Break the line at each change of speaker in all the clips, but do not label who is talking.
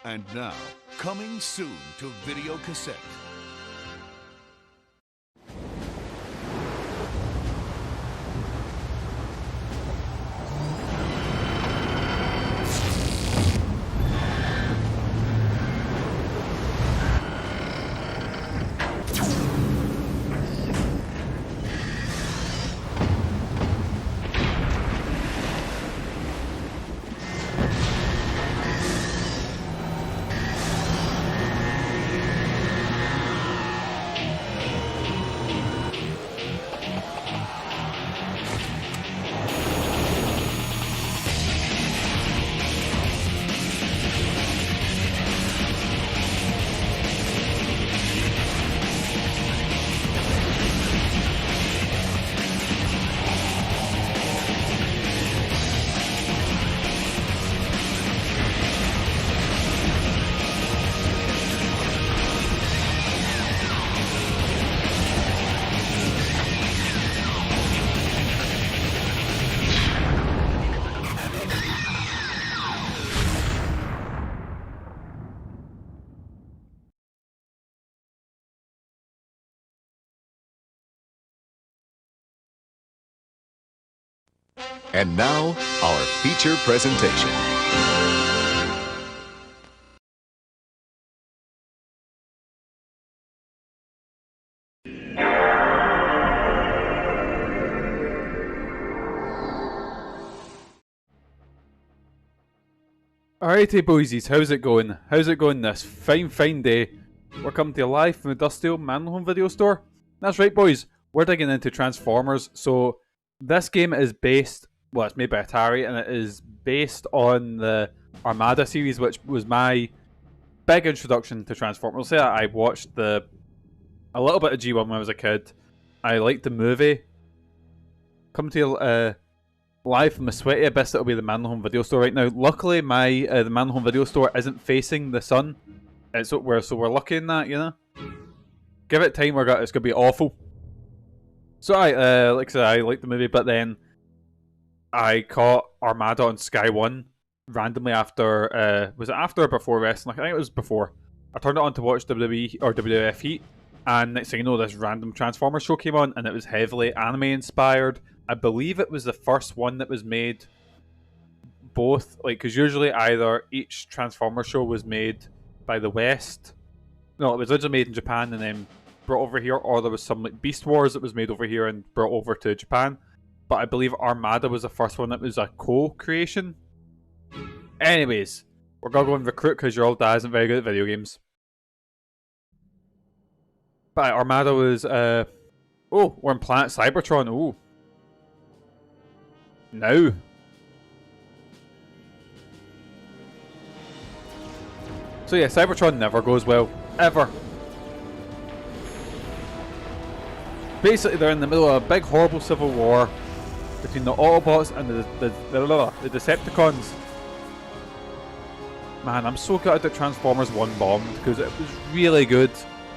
And now, coming soon to video cassette.
And now, our feature presentation.
Alrighty boysies, how's it going? How's it going this fine day? We're coming to you live from the dusty old MANLON Home video store. That's right boys, we're digging into Transformers. So this game is based, well, it's made by Atari, and it is based on the Armada series, which was my big introduction to Transformers. I'll say that I watched a little bit of G1 when I was a kid. I liked the movie. Come to you live from the sweaty abyss that'll be the MANLON Home video store right now. Luckily, the MANLON Home video store isn't facing the sun. So we're lucky in that, you know. Give it time, it's gonna be awful. So like I said, I liked the movie, but then I caught Armada on Sky One randomly after, was it after or before wrestling? I think it was before. I turned it on to watch WWE or WWF Heat, and next thing you know, this random Transformers show came on, and it was heavily anime inspired. I believe it was the first one that was made both, like, because usually either each Transformers show was made by the West. No, it was originally made in Japan and then brought over here, or there was some like Beast Wars that was made over here and brought over to Japan. But I believe Armada was the first one that was a co-creation. Anyways, we're gonna go and recruit because your old dad isn't very good at video games. But Armada was, oh, we're in Planet Cybertron, ooh. Now. So yeah, Cybertron never goes well. Ever. Basically, they're in the middle of a big, horrible civil war between the Autobots and the Decepticons. Man, I'm so gutted that Transformers 1 bombed, because it was really good.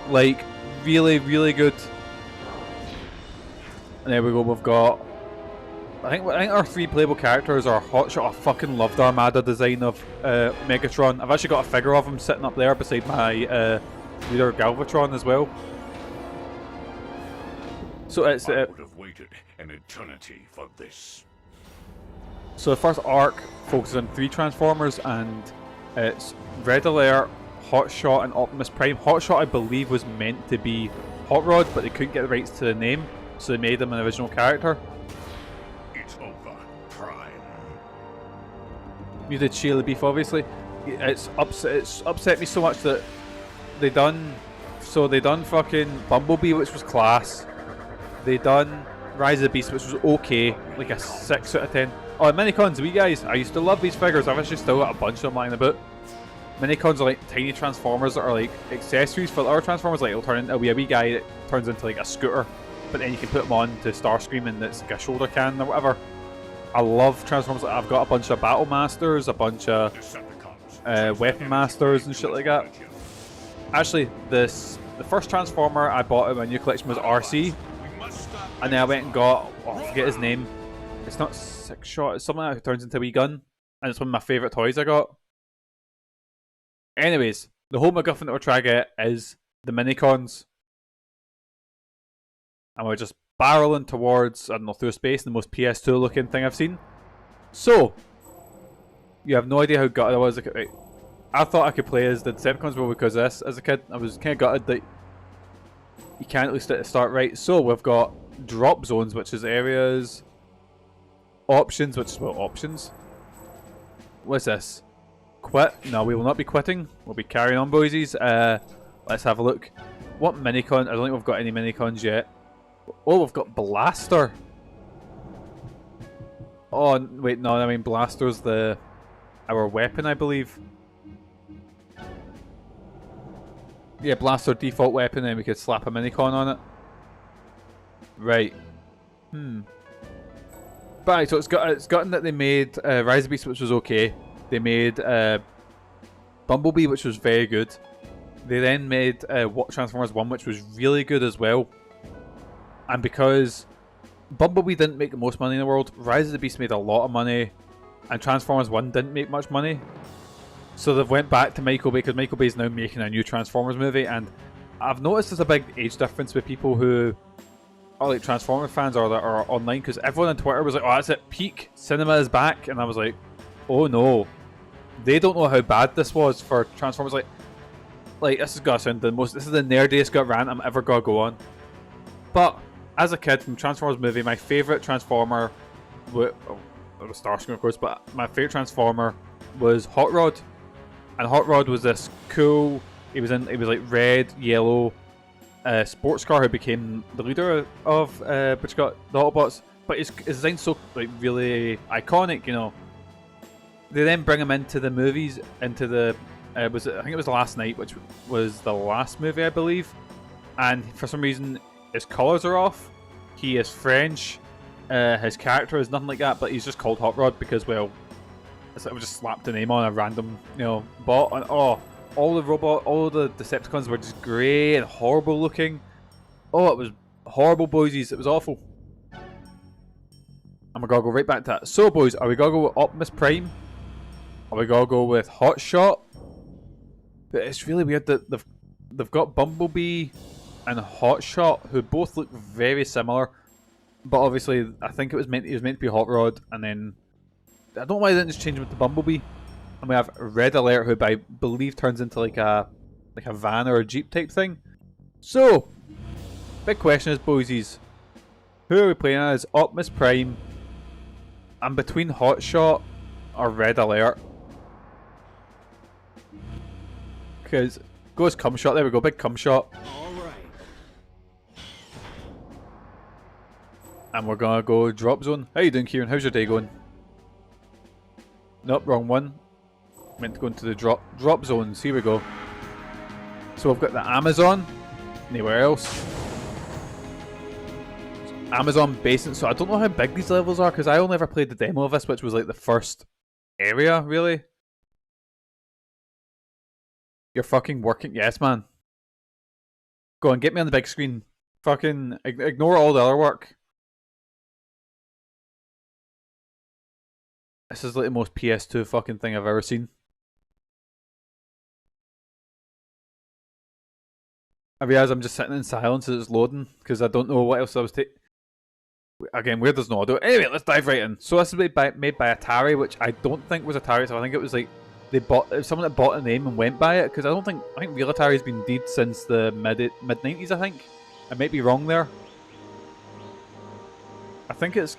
Like, really good. And there we go, we've got... I think our three playable characters are Hotshot. I fucking love the Armada design of Megatron. I've actually got a figure of him sitting up there beside my leader Galvatron as well. So it's
I would have waited an eternity for this.
So the first arc focuses on 3 Transformers, and it's Red Alert, Hotshot, and Optimus Prime. Hotshot, I believe, was meant to be Hot Rod, but they couldn't get the rights to the name, so they made him an original character.
It's over, Prime.
You did Sheila Beef, obviously. It's upset me so much that they done fucking Bumblebee, which was class. They done Rise of the Beast, which was okay, like a 6 out of 10. Oh, and Minicons, we guys, I used to love these figures. I've actually still got a bunch of them lying about. Minicons are like tiny Transformers that are like accessories for other Transformers. Like it'll turn into a wee guy that turns into like a scooter, but then you can put them on to Starscream and it's like a shoulder cannon or whatever. I love Transformers. I've got a bunch of Battle Masters, a bunch of Weapon Masters and shit like that. Actually, the first Transformer I bought in my new collection was RC, and then I went and got, I forget his name. It's not Six Shot. It's something that turns into a wee gun, and it's one of my favourite toys I got. Anyways, the whole MacGuffin that we're trying to get is the minicons. And we're just barreling towards, I don't know, through space, the most PS2 looking thing I've seen. So, you have no idea how gutted I was. Right. I thought I could play as the Decepticons, but because of this as a kid, I was kind of gutted that you can't at least start right. So, we've got drop zones, which is areas, options, which is, well, options. What's this? Quit? No, we will not be quitting. We'll be carrying on, boysies. Let's have a look. What minicon? I don't think we've got any minicons yet. Oh, we've got Blaster. Oh, wait, no, I mean Blaster's our weapon, I believe. Yeah, Blaster default weapon, and we could slap a minicon on it. Right. But so it's gotten that they made Rise of the Beast, which was okay. They made Bumblebee, which was very good. They then made Transformers 1, which was really good as well. And because Bumblebee didn't make the most money in the world, Rise of the Beast made a lot of money, and Transformers 1 didn't make much money. So they've went back to Michael Bay, because Michael Bay is now making a new Transformers movie, and I've noticed there's a big age difference with people who are like Transformers fans or that are online, because everyone on Twitter was like, oh, that's it, peak cinema is back, and I was like, oh no. They don't know how bad this was for Transformers. Like this is gonna sound this is the nerdiest gut rant I'm ever gonna go on. But as a kid from Transformers movie, my favourite Transformer, was Starscream of course, but my favourite Transformer was Hot Rod. And Hot Rod was this cool, he was like red, yellow sports car who became the leader of which got the Autobots. But his design's so like really iconic, you know. They then bring him into the movies, into the I think it was The Last Night, which was the last movie I believe. And for some reason his colours are off. He is French. His character is nothing like that, but he's just called Hot Rod because, well, I just slapped a name on a random, bot. And all the Decepticons were just grey and horrible looking. Oh, it was horrible, boysies. It was awful. And we're gonna go right back to that. So, boys, are we gonna go with Optimus Prime? Are we gonna go with Hot Shot? But it's really weird that they've got Bumblebee and Hot Shot, who both look very similar, but obviously I think it was meant to be Hot Rod, and then I don't know why they didn't just change him to Bumblebee. And we have Red Alert, who I believe turns into like a van or a jeep type thing. So, big question is, boysies, who are we playing as? Optimus Prime. I'm between Hot Shot or Red Alert. Because goes cum shot. There we go, big cum shot. And we're gonna go drop zone. How you doing, Kieran? How's your day going? Nope, wrong one. Meant to go into the drop zones. Here we go. So we've got the Amazon. Anywhere else? Amazon Basin. So I don't know how big these levels are because I only ever played the demo of this, which was like the first area, really. You're fucking working. Yes, man. Go on, get me on the big screen. Fucking ignore all the other work. This is like the most PS2 fucking thing I've ever seen. I realise I'm just sitting in silence as it's loading because I don't know what else I was taking. Again, where there's no audio. Anyway, let's dive right in. So this is made by Atari, which I don't think was Atari. So I think it was like someone that bought a name and went by it, because I think real Atari's been dead since the mid 90s. I think I might be wrong there. I think is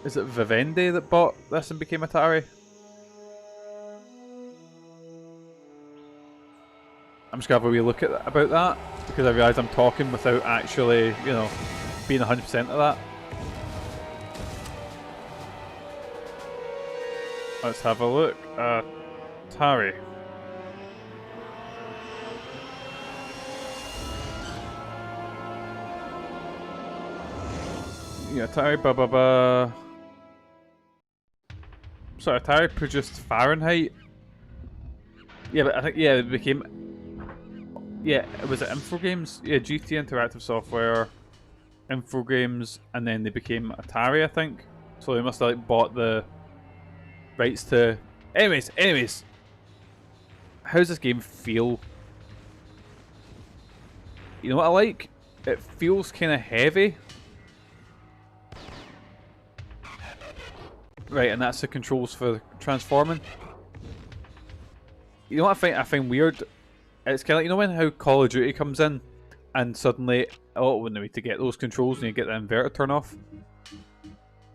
it Vivendi that bought this and became Atari? I'm just gonna have a wee look at about that because I realise I'm talking without actually, being 100% of that. Let's have a look. Atari. Yeah, Atari, blah blah blah. So Atari produced Fahrenheit. Yeah, but I think it became. Yeah, was it Infogames? Yeah, GT Interactive Software, Infogames, and then they became Atari, I think. So they must have bought the rights to. Anyways, how does this game feel? You know what I like? It feels kind of heavy. Right, and that's the controls for transforming. You know what I find weird? It's kind of like, you know when how Call of Duty comes in and suddenly, oh, when we need to get those controls and you get the inverter turn off.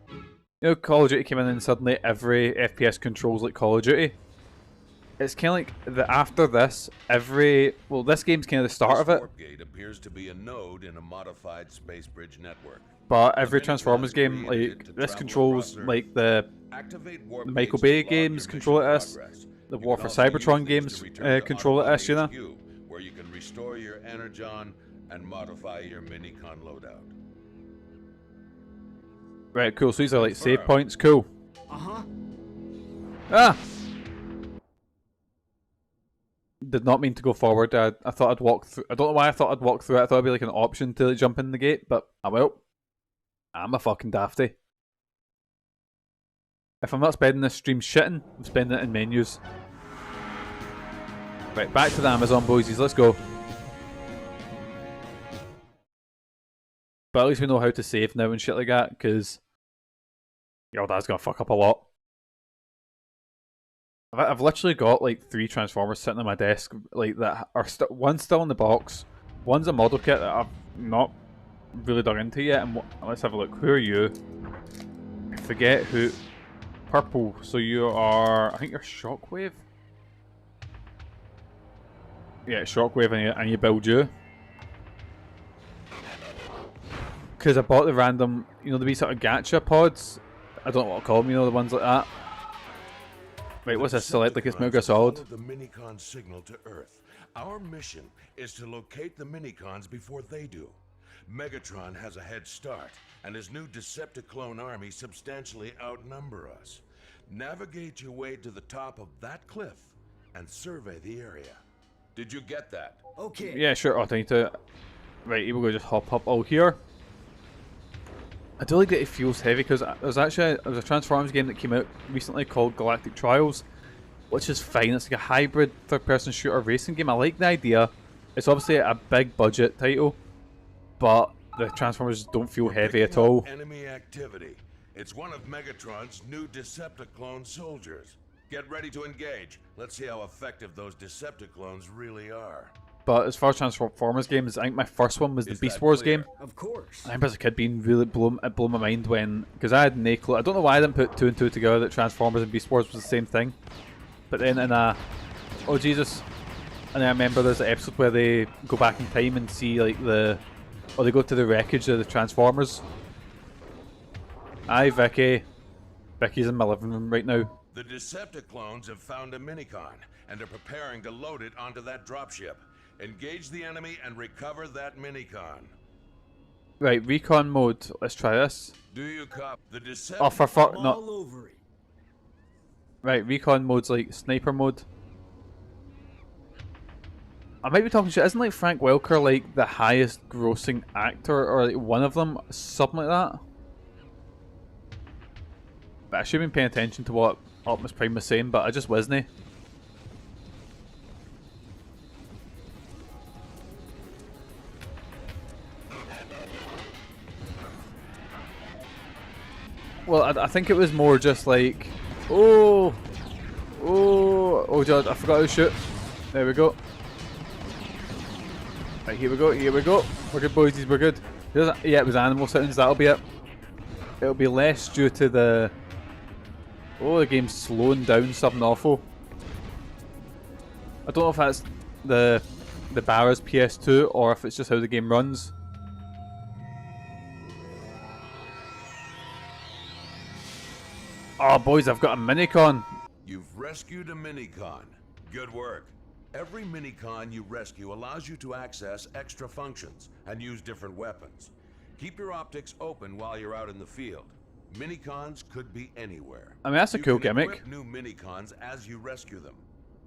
You know, Call of Duty came in and suddenly every FPS controls like Call of Duty. It's kind of like the after this, well, this game's kind of the start of it.
Warp gate appears to be a node in a modified space bridge network.
But every Transformers game, like this controls like the Michael Bay games control it as, the War for Cybertron games control it as, you know.
Where you can restore your Energon and modify your Minicon loadout.
Right, cool. So these are like save points. Cool. Ah. Did not mean to go forward. I thought I'd walk through. I don't know why I thought I'd walk through it. I thought it'd be like an option to jump in the gate, but I will. I'm a fucking dafty. If I'm not spending this stream shitting, I'm spending it in menus. Right, back to the Amazon boysies. Let's go. But at least we know how to save now and shit like that, because your dad's gonna fuck up a lot. I've literally got like 3 Transformers sitting on my desk, like that are one's still in the box, one's a model kit that I've not really dug into yet. And let's have a look. Who are you? I forget who. Purple. So you are. I think you're Shockwave. Yeah, Shockwave, and you build you. Because I bought the random, you know, the wee sort of gacha pods. I don't know what to call them. You know, the ones like that. Wait, what's this? Select like it's Mega Solid.
The Minicon signal to Earth. Our mission is to locate the Minicons before they do. Megatron has a head start, and his new Decepticon army substantially outnumber us. Navigate your way to the top of that cliff and survey the area. Did you get that?
Okay.
Yeah, sure. Oh, I need to. Right, here we go. Just hop up all here. I do like that it feels heavy because there's a Transformers game that came out recently called Galactic Trials, which is fine. It's like a hybrid third-person shooter racing game. I like the idea. It's obviously a big budget title, but the Transformers don't feel heavy at all.
Enemy activity. It's one of Megatron's new Decepticon soldiers. Get ready to engage. Let's see how effective those Decepticons really are.
But as far as Transformers games, I think my first one was the Beast Wars game.
Of course.
I remember as a kid being really blown my mind when, because I had no clue. I don't know why I didn't put 2 and 2 together that Transformers and Beast Wars was the same thing. But then in a, oh Jesus, and I remember there's an episode where they go back in time and see like or they go to the wreckage of the Transformers. Hi Vicky. Vicky's in my living room right now.
The Decepticons have found a Minicon and are preparing to load it onto that dropship. Engage the enemy and recover that Minicon.
Right, recon mode. Let's try this.
Do you cop the Decepticons?
Oh, for fuck, no.
All over it.
Right, recon mode's like sniper mode. I might be talking shit. Isn't like Frank Welker like the highest grossing actor, or like one of them, something like that? But I should have been paying attention to what Optimus Prime was saying, but I just wasn't. Well, I think it was more just like, oh God, I forgot to shoot. There we go. Right, here we go. We're good, boys. We're good. Yeah, it was animal sounds. That'll be it. It'll be less due to the. Oh, the game's slowing down something awful. I don't know if that's the Barra's PS2 or if it's just how the game runs. Oh, boys, I've got a Minicon.
You've rescued a Minicon. Good work. Every Minicon you rescue allows you to access extra functions and use different weapons. Keep your optics open while you're out in the field. Minicons could be anywhere.
I mean, that's a cool
You can
gimmick.
equip new Minicons as you rescue them.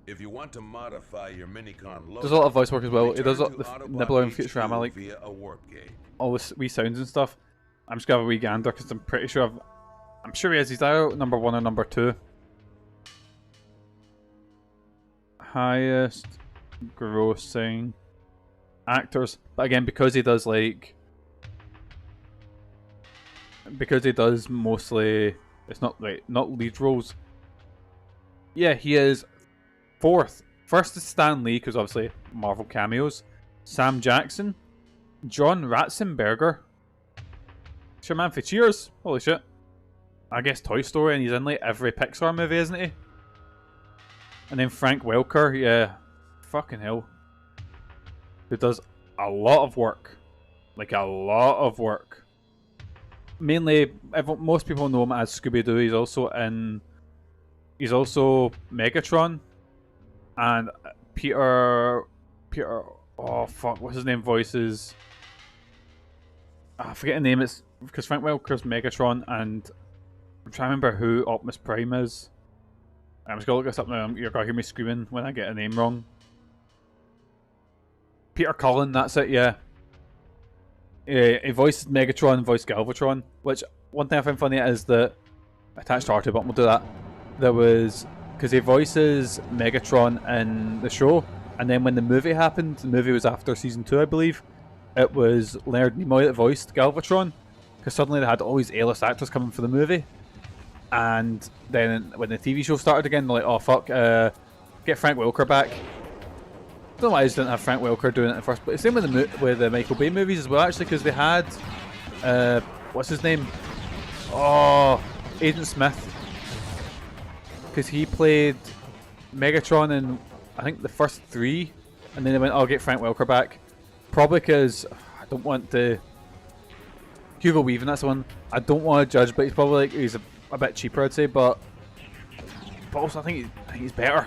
If you want to modify your Minicon logo,
Does a lot of voice work as well. It does
return
the
to Autobot
Nibbler and
HQ
Futurama, like
via a warp gate.
all the wee sounds and stuff. I'm just gonna have a wee gander because I'm pretty sure I'm sure he has his dial number 1 or number 2. highest grossing actors. But again, because he does mostly, it's not lead roles. Yeah, he is fourth. First is Stan Lee, because obviously Marvel cameos. Sam Jackson, John Ratzenberger, Sherman for Cheers. Holy shit! I guess Toy Story, and he's in like every Pixar movie, isn't he? And then Frank Welker, yeah, fucking hell, who does a lot of work, like a lot of work. Mainly, most people know him as Scooby Doo. He's also Megatron, and Peter. Oh fuck, what's his name? Voices. I forget the name. It's because Frank Welker's Megatron, and I'm trying to remember who Optimus Prime is. I'm just gonna look this up now. You're gonna hear me screaming when I get a name wrong. Peter Cullen, that's it. Yeah. He voiced Megatron, voiced Galvatron. Which one thing I find funny is that attached to R2, but we'll do that. There was because he voices Megatron in the show. And then when the movie happened, the movie was after season 2, I believe. It was Leonard Nimoy that voiced Galvatron, because suddenly they had all these A-list actors coming for the movie. And then when the TV show started again, they're like, "Oh fuck, get Frank Welker back." I don't know why I just didn't have Frank Welker doing it in first place. Same with the Michael Bay movies as well, actually, because they had what's his name? Oh, Agent Smith, because he played Megatron in, I think, the first 3, and then they went, "I'll get Frank Welker back," probably because I don't want to. Hugo Weaving, that's the one. I don't want to judge, but he's probably he's a bit cheaper, I'd say. But also, I think he's better.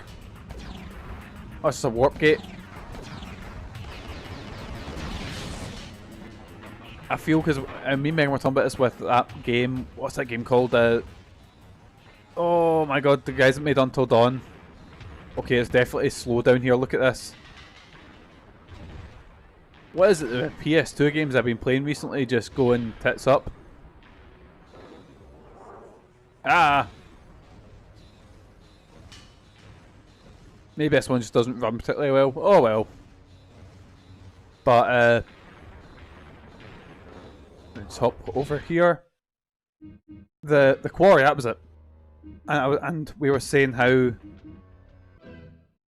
Oh, it's just a warp gate. I feel because me and Megan were talking about this with that game. What's that game called? Oh my god, the guys that made Until Dawn. Okay, it's definitely slow down here. Look at this. What is it? The PS2 games I've been playing recently just going tits up. Ah! Maybe this one just doesn't run particularly well. Oh well. But, let's hop over here. The Quarry, that was it. And we were saying how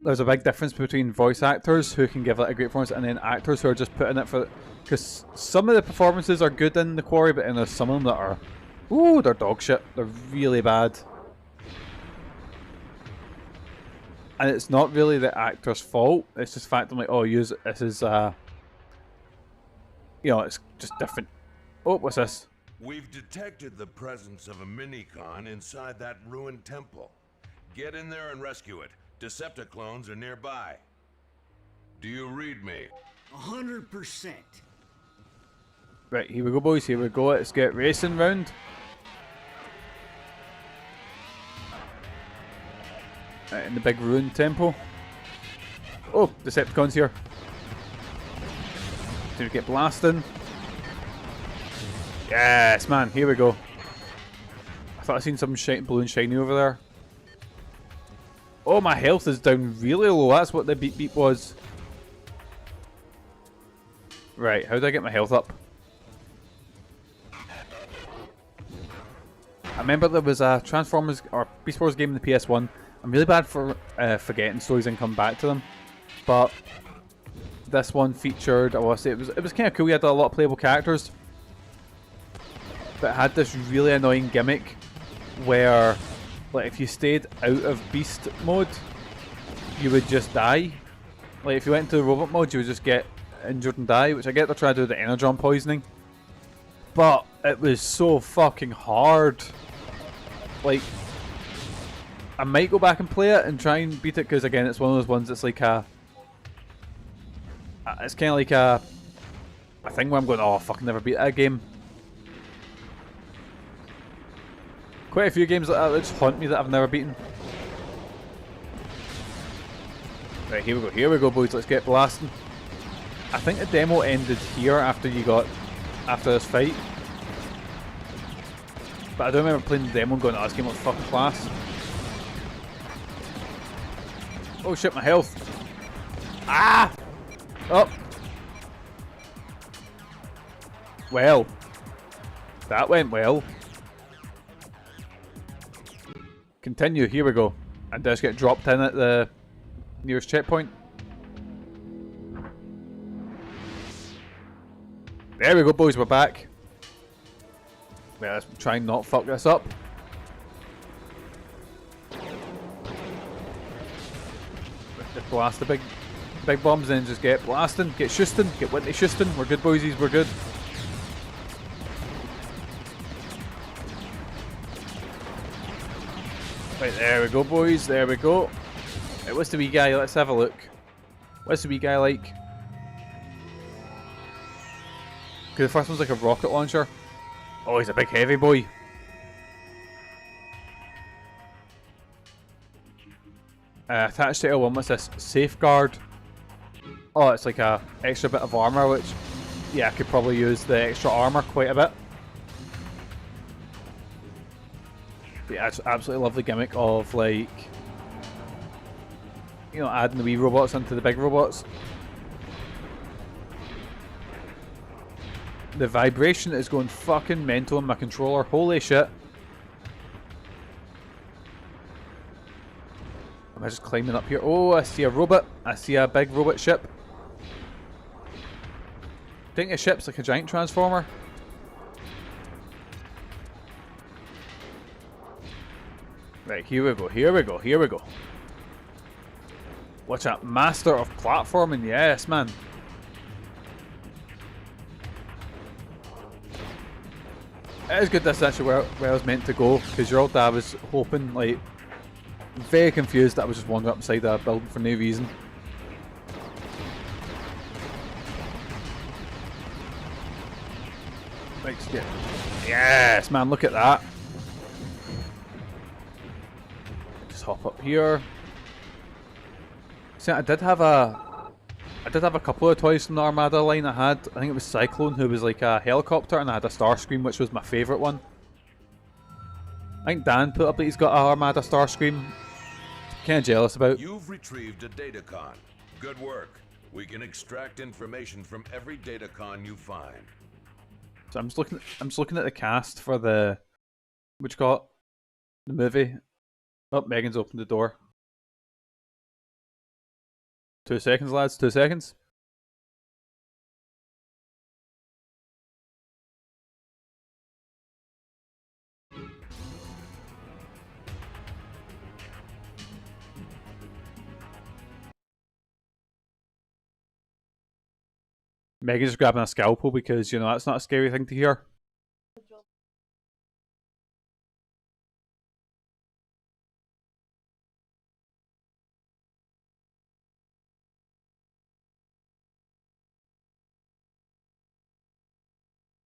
there's a big difference between voice actors who can give like a great performance and then actors who are just putting it for, because some of the performances are good in The Quarry, but then there's some of them that are, ooh, they're dog shit. They're really bad. And it's not really the actor's fault. It's just the fact I'm like, oh, this is you know, it's just different. Oh, what's this?
We've detected the presence of a Minicon inside that ruined temple. Get in there and rescue it. Decepticons are nearby. Do you read me?
100%.
Right, here we go, boys. Here we go. Let's get racing round. Right, in the big ruined temple. Oh, Decepticons here. Do we get blasting? Yes, man. Here we go. I thought I seen something blue and shiny over there. Oh, my health is down really low. That's what the beep beep was. Right, how do I get my health up? I remember there was a Transformers or Beast Wars game in the PS1. I'm really bad for forgetting stories and come back to them. But this one featured, I want to say, it was kind of cool. We had a lot of playable characters. But it had this really annoying gimmick where, like, if you stayed out of beast mode, you would just die. Like, if you went into the robot mode, you would just get injured and die, which I get they're trying to do the Energon poisoning. But it was so fucking hard. Like, I might go back and play it and try and beat it, because again, it's one of those ones that's like a... It's kind of like a thing where I'm going, oh, fucking never beat that game. Quite a few games like that just haunt me that I've never beaten. Right, here we go. Here we go, boys. Let's get blasting. I think the demo ended here after this fight. But I don't remember playing the demo and going, oh, this game was fucking class. Oh shit, my health. Ah! Oh. Well. That went well. Continue, here we go. And just get dropped in at the nearest checkpoint. There we go, boys, we're back. Well, let's try and not fuck this up. Just blast the big bombs and just get blasting, get shusting, get Whitney shusting. We're good, boysies, we're good. Right, there we go, boys, there we go. Right, what's the wee guy? Let's have a look. What's the wee guy like? Okay, the first one's like a rocket launcher. Oh, he's a big heavy boy. Attached to L1, what's this? Safeguard. Oh, it's like a extra bit of armor, which, yeah, I could probably use the extra armor quite a bit. But yeah, it's absolutely lovely gimmick of, like, you know, adding the wee robots into the big robots. The vibration is going fucking mental on my controller. Holy shit. Am I just climbing up here? Oh, I see a robot. I see a big robot ship. I think the ship's like a giant transformer. Right, here we go, here we go, here we go. Watch out, master of platforming, yes, man. It is good this is actually where I was meant to go, because your old dad was hoping, like, very confused that I was just wandering up beside a building for no reason. Right, yeah. Yes, man, look at that. Just hop up here. See, I did have a couple of toys from the Armada line. I think it was Cyclone, who was like a helicopter, and I had a Starscream, which was my favourite one. I think Dan put up that he's got a Armada Starscream. Kind of jealous about.
You've retrieved a datacon. Good work. We can extract information from every datacon you find.
So I'm just looking at the cast for the, what you call it, the movie. Oh, Megan's opened the door. 2 seconds, lads. 2 seconds. Megan's just grabbing a scalpel because, you know, that's not a scary thing to hear.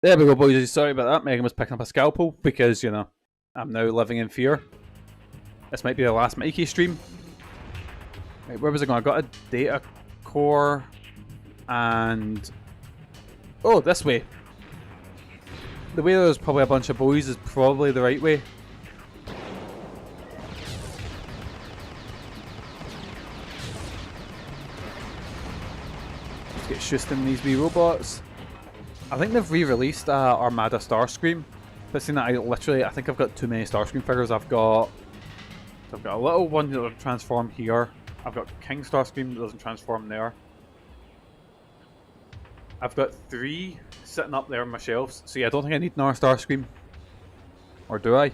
There we go, boys. Sorry about that. Megan was picking up a scalpel because, you know, I'm now living in fear. This might be the last Mikey stream. Right, where was I going? I got a data core and... oh, this way. The way there's probably a bunch of boys is probably the right way. Let's get shusting these wee robots. I think they've re-released Armada Starscream. But seeing that I think I've got too many Starscream figures. I've got a little one that doesn't transform here. I've got King Starscream that doesn't transform there. I've got 3 sitting up there on my shelves. So yeah, I don't think I need another Starscream. Or do I?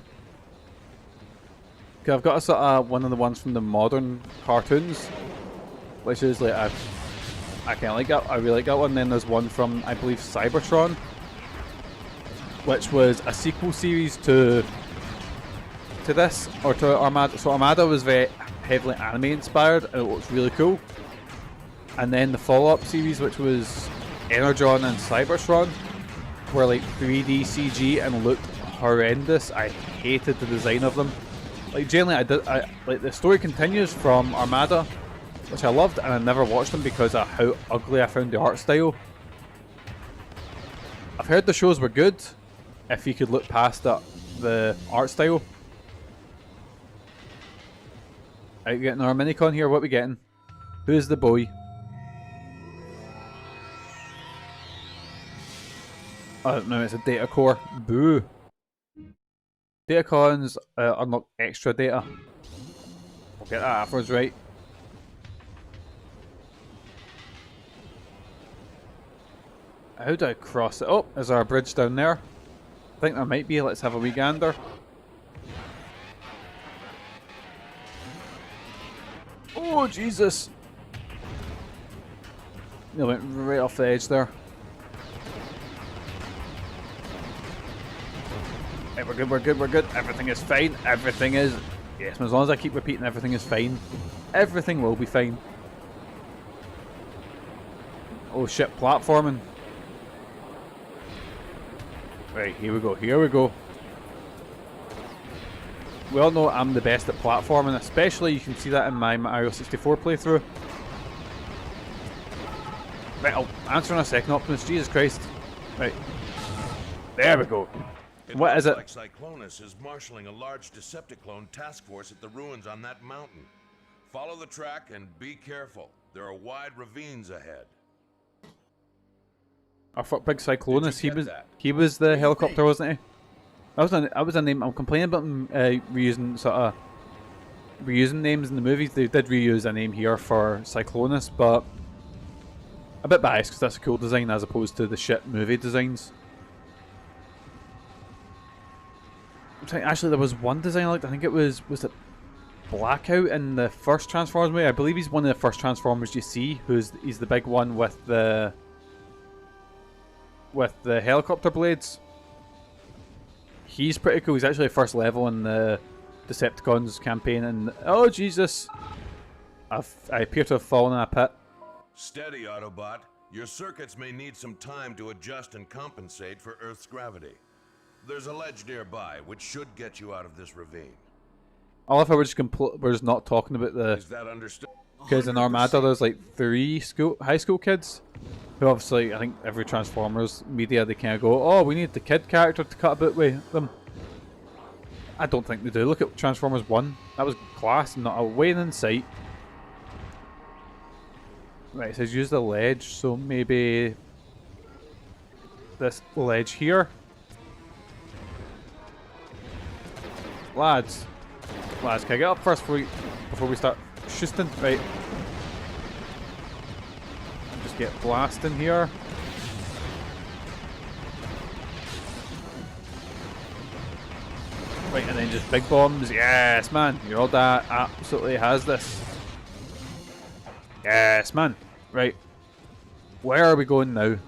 Okay, I've got a sort of one of the ones from the modern cartoons, which is like I kind of like that. I really like that one. Then there's one from, I believe, Cybertron, which was a sequel series to this, or to Armada. So Armada was very heavily anime inspired, and it looks really cool. And then the follow-up series, which was Energon and Cybertron, were like 3D CG and looked horrendous. I hated the design of them. Like generally, like the story continues from Armada, which I loved, and I never watched them because of how ugly I found the art style. I've heard the shows were good if you could look past the art style. Right, getting our minicon here. What we getting? Who's the boy? Oh no, it's a data core. Boo. Datacons unlock extra data. We'll get that afterwards, right? How do I cross it? Oh, there's our bridge down there. I think there might be. Let's have a wee gander. Oh, Jesus. They went right off the edge there. Hey, we're good, we're good, we're good. Everything is fine. Everything is... Yes, as long as I keep repeating everything is fine, everything will be fine. Oh shit, platforming. Right, here we go, here we go. We all know I'm the best at platforming, especially you can see that in my Mario 64 playthrough. Right, I'll answer in a second, Optimus. Jesus Christ. Right. There we go. What is it?
Like Cyclonus is marshalling a large Decepticon task force at the ruins on that mountain. Follow the track and be careful. There are wide ravines ahead.
I thought Big Cyclonus, he was the helicopter, wasn't he? That was a name. I'm complaining about them reusing names in the movies. They did reuse a name here for Cyclonus, but a bit biased because that's a cool design as opposed to the shit movie designs. Actually, there was one design I liked. I think it was it Blackout in the first Transformers movie? I believe he's one of the first Transformers you see. He's the big one with the helicopter blades. He's pretty cool. He's actually first level in the Decepticons campaign. And oh Jesus, I appear to have fallen in a pit.
Steady, Autobot. Your circuits may need some time to adjust and compensate for Earth's gravity. There's a ledge nearby, which should get you out of this ravine.
I love how we're just not talking about the...
Is that understood?
Because in Armada there's like 3 high school kids who obviously, I think every Transformers media, they kind of go, oh, we need the kid character to cut a bit with them. I don't think they do. Look at Transformers 1. That was class and not a Wayne in sight. Right, it says use the ledge, so maybe this ledge here. Lads, can I get up first before we start shooting? Right. Just get blasting here. Right, and then just big bombs. Yes, man. Your old dad absolutely has this. Yes, man. Right. Where are we going now?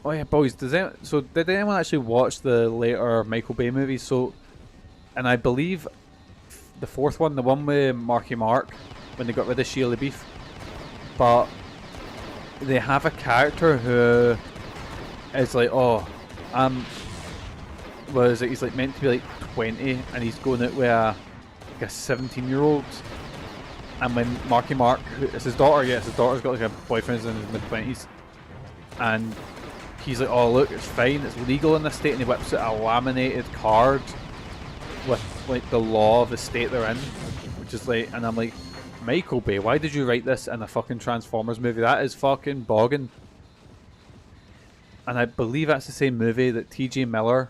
Oh yeah, boys. Did anyone actually watch the later Michael Bay movies? So, and I believe the fourth one, the one with Marky Mark, when they got rid of Shia LaBeouf, but they have a character who is like, oh, he's like meant to be like 20, and he's going out with a 17-year-old. And when Marky Mark, it's his daughter, yes, his daughter's got like a boyfriend in his mid-20s, and he's like, oh look, it's fine, it's legal in this state, and he whips out a laminated card with like the law of the state they're in, which is like, and I'm like, Michael Bay, why did you write this in a fucking Transformers movie? That is fucking bogging. And I believe that's the same movie that T.J. Miller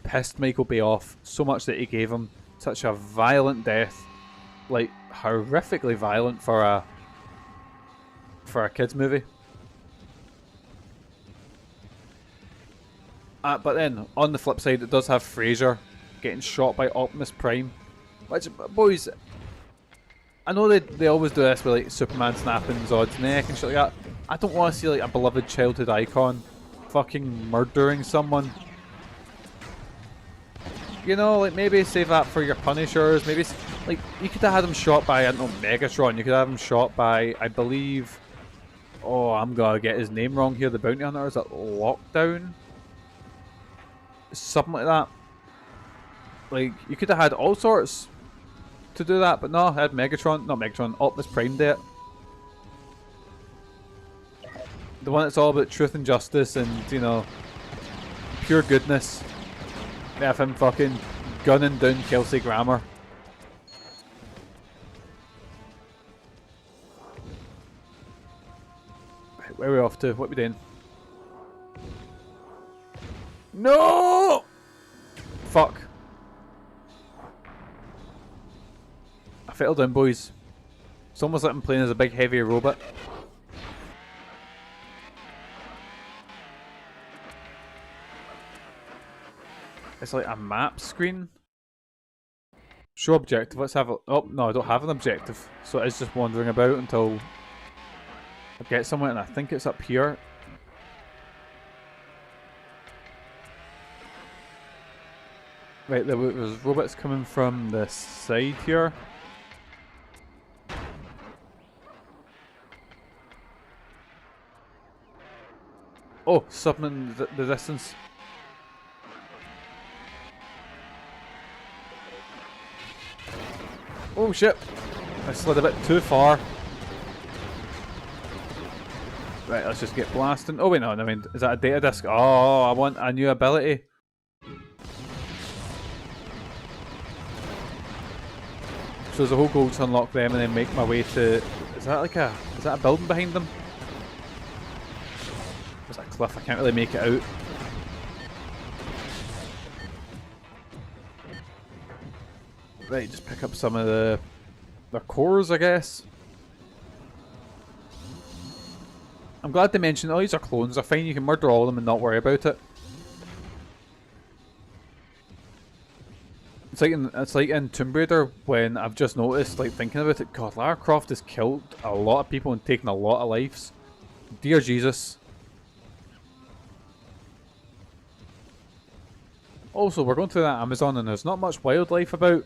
pissed Michael Bay off so much that he gave him such a violent death, like horrifically violent for a kids movie. But then, on the flip side, it does have Fraser getting shot by Optimus Prime. Which, boys, I know they always do this with like Superman snapping Zod's neck and shit like that. I don't want to see like a beloved childhood icon fucking murdering someone. You know, like maybe save that for your Punishers. Maybe, like, you could have had him shot by, I don't know, Megatron. You could have him shot by, I believe, oh, I'm gonna get his name wrong here, the bounty hunter. Is it Lockdown? Something like that. Like, you could have had all sorts to do that, but no, I had Optimus Prime do it. The one that's all about truth and justice and, you know, pure goodness. They have him fucking gunning down Kelsey Grammer. Right, where are we off to? What are we doing? No! Fuck. I fell down, boys. It's almost like I'm playing as a big heavy robot. It's like a map screen. Show objective. Let's have a... Oh, no, I don't have an objective. So it's just wandering about until I get somewhere, and I think it's up here. Right, there's robots coming from the side here. Oh, something in the distance. Oh shit! I slid a bit too far. Right, let's just get blasting. Oh wait, no, I mean, is that a data disk? Oh, I want a new ability. So there's a whole goal to unlock them and then make my way to... Is that a building behind them? There's a cliff, I can't really make it out. Right, just pick up some of their cores, I guess. I'm glad they mentioned, oh, these are clones, they're fine, you can murder all of them and not worry about it. It's like in Tomb Raider when I've just noticed, like thinking about it, God, Lara Croft has killed a lot of people and taken a lot of lives. Dear Jesus. Also, we're going through that Amazon and there's not much wildlife about.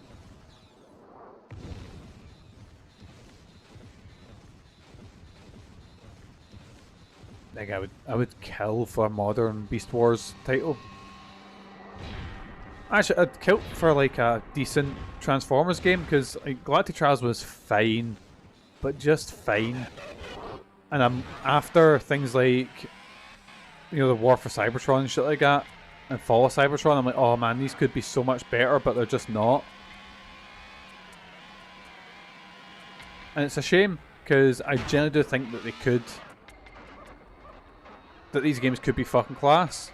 Like I would kill for a modern Beast Wars title. Actually, I'd kill for like a decent Transformers game because like, Galactic Trials was fine, but just fine. And I'm after things like, you know, the War for Cybertron and shit like that, and Fall of Cybertron. I'm like, oh man, these could be so much better, but they're just not. And it's a shame because I genuinely do think that they could, that these games could be fucking class.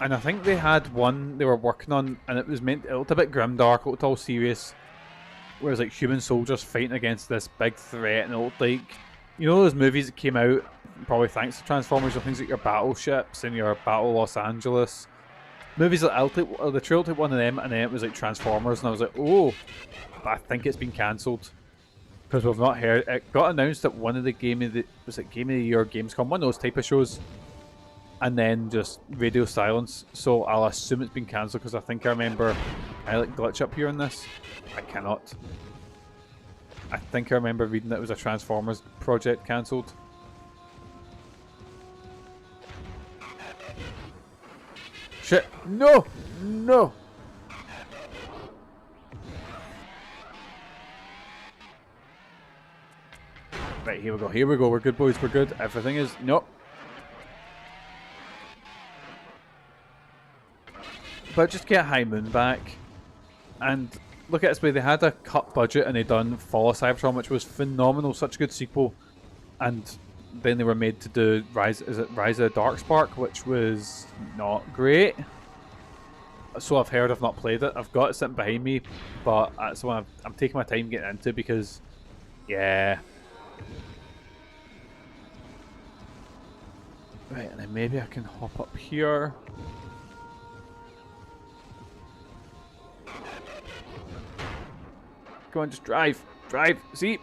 And I think they had one they were working on, and it looked a bit grimdark, it looked all serious. Whereas like human soldiers fighting against this big threat, and it looked like, you know those movies that came out, probably thanks to Transformers, or things like your Battleships and your Battle Los Angeles. Movies like the trailer took one of them, and then it was like Transformers, and I was like, oh, but I think it's been cancelled. Because we've not heard, it got announced at one of the Game of the Year Gamescom, one of those type of shows. And then just radio silence, so I'll assume it's been cancelled because I think I remember I like glitch up here in this. I cannot. I think I remember reading that it was a Transformers project cancelled. Shit! No! No! Right, here we go, here we go, we're good boys, we're good. Everything is... Nope. But just get High Moon back, and look at it this way, they had a cut budget and they done Fall of Cybertron, which was phenomenal, such a good sequel, and then they were made to do Rise of Darkspark, which was not great. So I've heard, I've not played it, I've got it sitting behind me, but that's the one I'm taking my time getting into because, yeah. Right, and then maybe I can hop up here. Come on, just drive. Drive. See?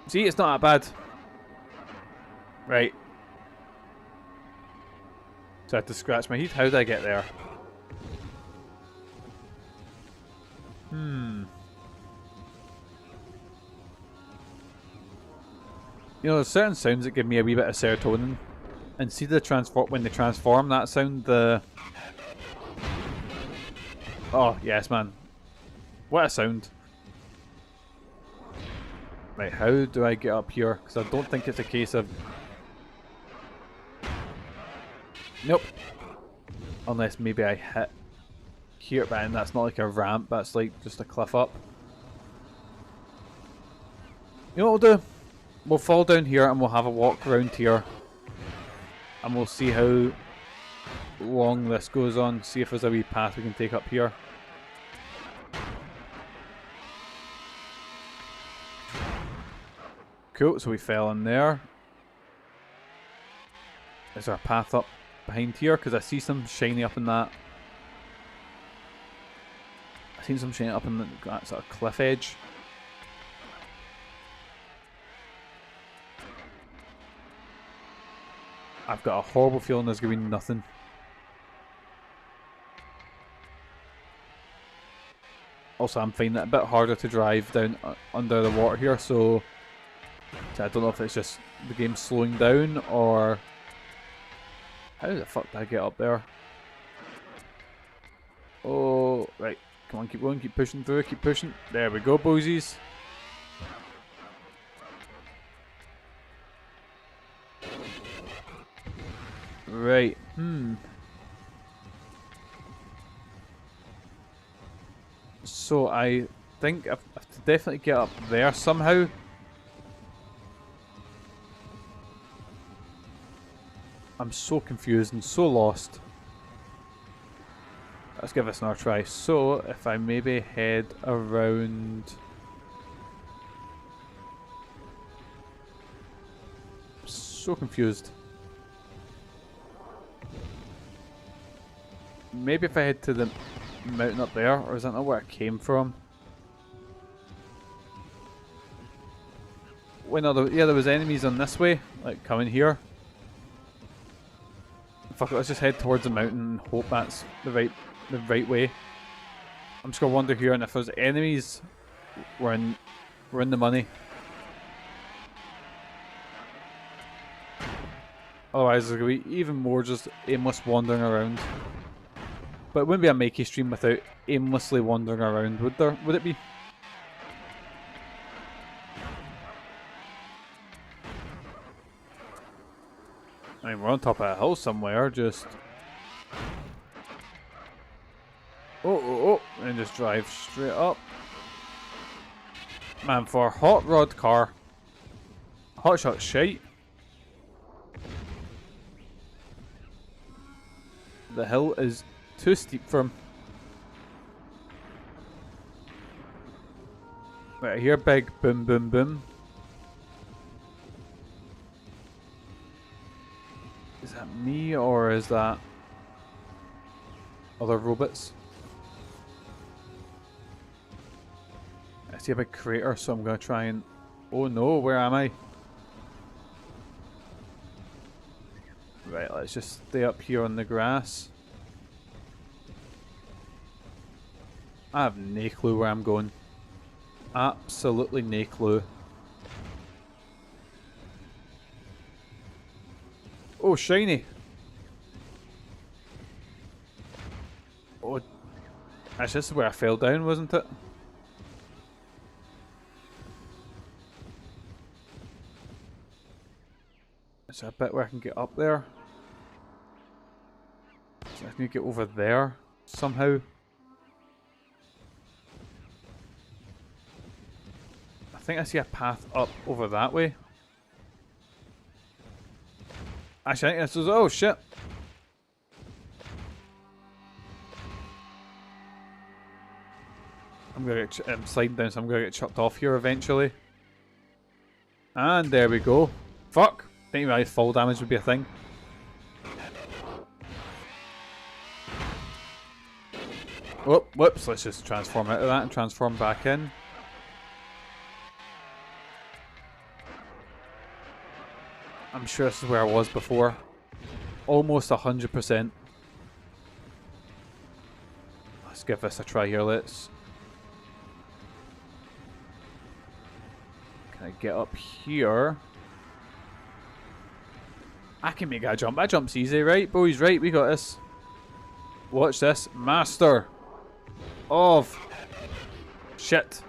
See, it's not that bad. Right. So I have to scratch my heat. How did I get there? You know, there's certain sounds that give me a wee bit of serotonin. And see when they transform, that sound, the... Oh, yes, man. What a sound. Right, how do I get up here? Because I don't think it's a case of... Nope. Unless maybe I hit here, but that's not like a ramp, that's like just a cliff up. You know what we'll do? We'll fall down here and we'll have a walk around here. And we'll see how long this goes on. See if there's a wee path we can take up here. Cool, so we fell in there. Is there a path up behind here? Because I see some shiny up in that. I seen some shiny up in that sort of cliff edge. I've got a horrible feeling there's going to be nothing. Also, I'm finding it a bit harder to drive down under the water here, so I don't know if it's just the game slowing down or... How the fuck did I get up there? Oh, right. Come on, keep going, keep pushing through, keep pushing. There we go, boysies. Right, So I think I have to definitely get up there somehow. I'm so confused and so lost. Let's give this another try. So, if I maybe head around... So confused. Maybe if I head to the mountain up there, or is that not where I came from? Wait, no, yeah, there was enemies on this way, like coming here. Fuck it, let's just head towards the mountain and hope that's the right way. I'm just gonna wander here, and if there's enemies, we're in the money. Otherwise, there's gonna be even more just aimless wandering around. But it wouldn't be a Mikey stream without aimlessly wandering around, would there? Would it be? I mean, we're on top of a hill somewhere, just... Oh, and just drive straight up. Man, for a hot rod car, hot shot shite. The hill is too steep for him. Right, I hear big boom boom boom. Is that me or is that other robots? I see a big crater, so I'm gonna try and... Oh no, where am I? Right, let's just stay up here on the grass. I have no clue where I'm going. Absolutely no clue. Oh, shiny! Oh, actually, this is where I fell down, wasn't it? Is there a bit where I can get up there? So I need to get over there somehow. I think I see a path up over that way. Actually, I think this is... Oh, shit! I'm gonna get... I'm sliding down, so I'm gonna get chucked off here eventually. And there we go. Fuck! Didn't realize fall damage would be a thing. Oh, whoops, let's just transform out of that and transform back in. I'm sure this is where I was before. Almost 100%. Let's give this a try here, let's... Can I get up here? I can make that jump. That jump's easy, right? Boys, right? We got this. Watch this. Master of... Shit.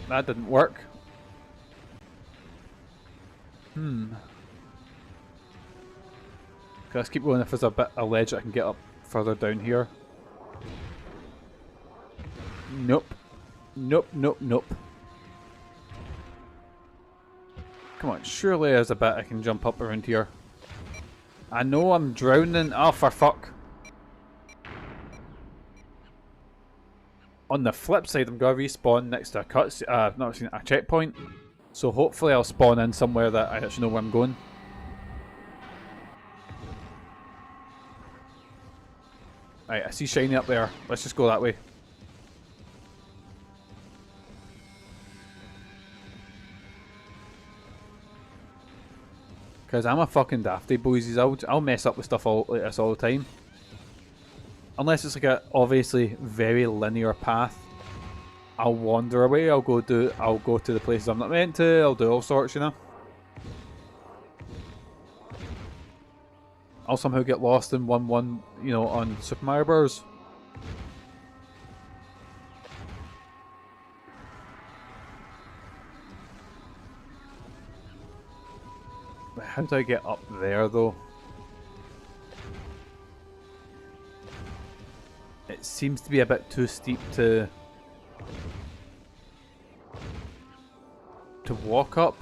That didn't work. Let's keep going if there's a bit of ledge I can get up further down here. Nope. Nope, nope, nope. Come on, surely there's a bit I can jump up around here. I know I'm drowning. Oh, for fuck. On the flip side, I'm going to respawn next to a checkpoint. So hopefully I'll spawn in somewhere that I actually know where I'm going. Right, I see shiny up there. Let's just go that way. Because I'm a fucking dafty, boys. I'll mess up with stuff like this all the time. Unless it's like a obviously very linear path. I'll wander away, I'll go to the places I'm not meant to, I'll do all sorts, you know. I'll somehow get lost in 1-1, you know, on Super Mario Bros. How do I get up there though? It seems to be a bit too steep to walk up,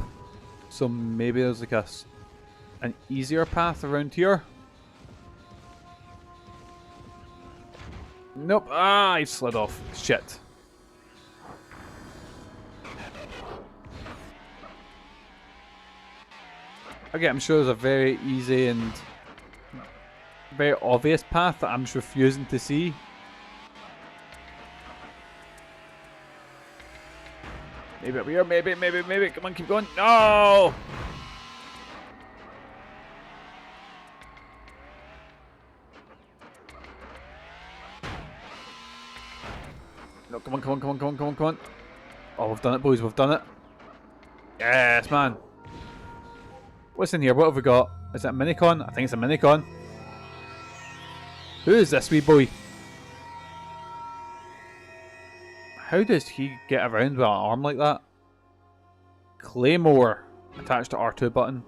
so maybe there's like an easier path around here. Nope. Ah, I slid off. Shit. Okay, I'm sure there's a very easy and very obvious path that I'm just refusing to see. Maybe up here, maybe. Come on, keep going. No! No, come on. Oh, we've done it, boys, we've done it. Yes, man. What's in here? What have we got? Is it a minicon? I think it's a minicon. Who is this wee boy? How does he get around with an arm like that? Claymore. Attached to R2 button.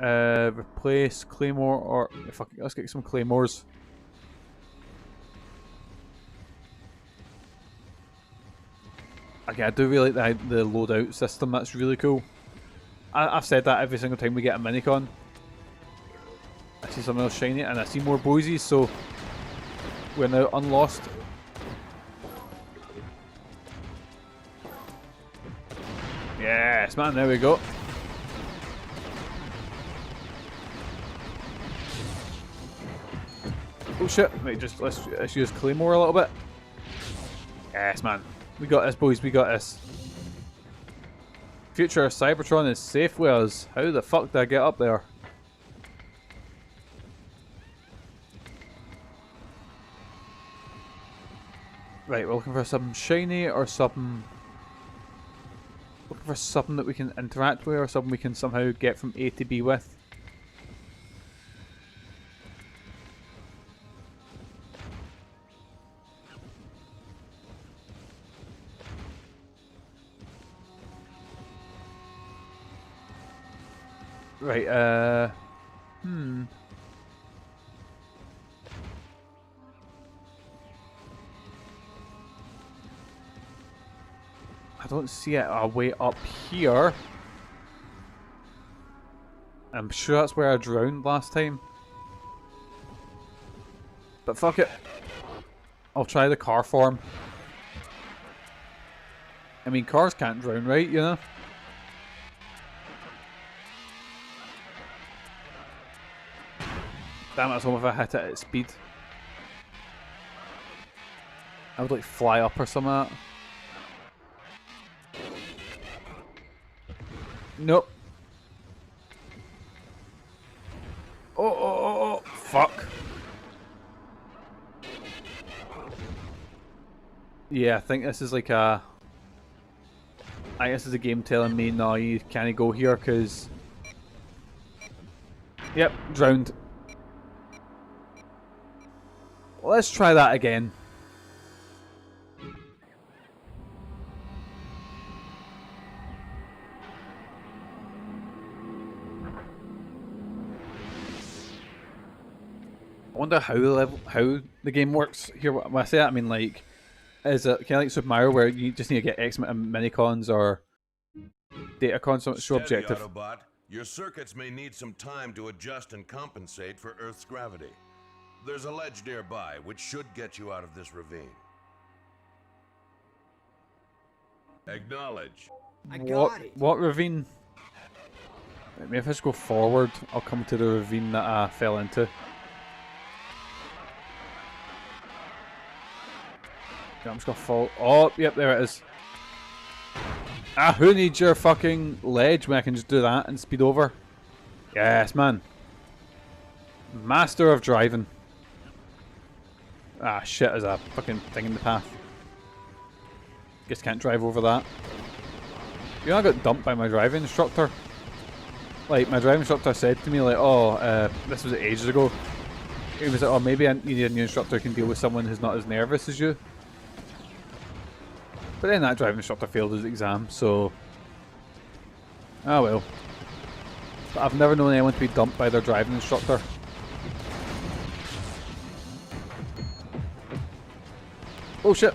Replace Claymore or... Fuck it, let's get some Claymores. Okay, I do really like the loadout system, that's really cool. I've said that every single time we get a minicon. I see something else shiny and I see more boysies, so we're now unlost. Yes, man, there we go. Oh shit, wait, let's use Claymore a little bit. Yes, man. We got this, boys, we got this. Future Cybertron is safe with us. How the fuck did I get up there? Right, we're looking for something shiny or something... Looking for something that we can interact with or something we can somehow get from A to B with. Right, I don't see it a way up here. I'm sure that's where I drowned last time. But fuck it. I'll try the car form. I mean, cars can't drown, right? You know? Damn it, it's almost if I hit it at speed. I would like fly up or something like that. Nope. Oh, fuck. Yeah, I think this is like a... I guess this is a game telling me, no, you can't go here because... Yep, drowned. Let's try that again. wonder how the game works here. When I say that, I mean like, is it kind of like Super Mario where you just need to get X amount of minicons or datacons, so it's your
Steady,
objective?
Autobot. Your circuits may need some time to adjust and compensate for Earth's gravity. There's a ledge nearby, which should get you out of this ravine. Acknowledge.
I got it.
What ravine? Maybe if I just go forward, I'll come to the ravine that I fell into. Yeah, I'm just gonna fall. Oh, yep, there it is. Ah, who needs your fucking ledge when I can just do that and speed over? Yes, man. Master of driving. Ah, shit, there's a fucking thing in the path. Guess can't drive over that. You know, I got dumped by my driving instructor. Like, my driving instructor said to me, like, oh, this was ages ago. He was like, oh, maybe you need a new instructor who can deal with someone who's not as nervous as you. But then that driving instructor failed his exam, so... Oh well. But I've never known anyone to be dumped by their driving instructor. Oh shit!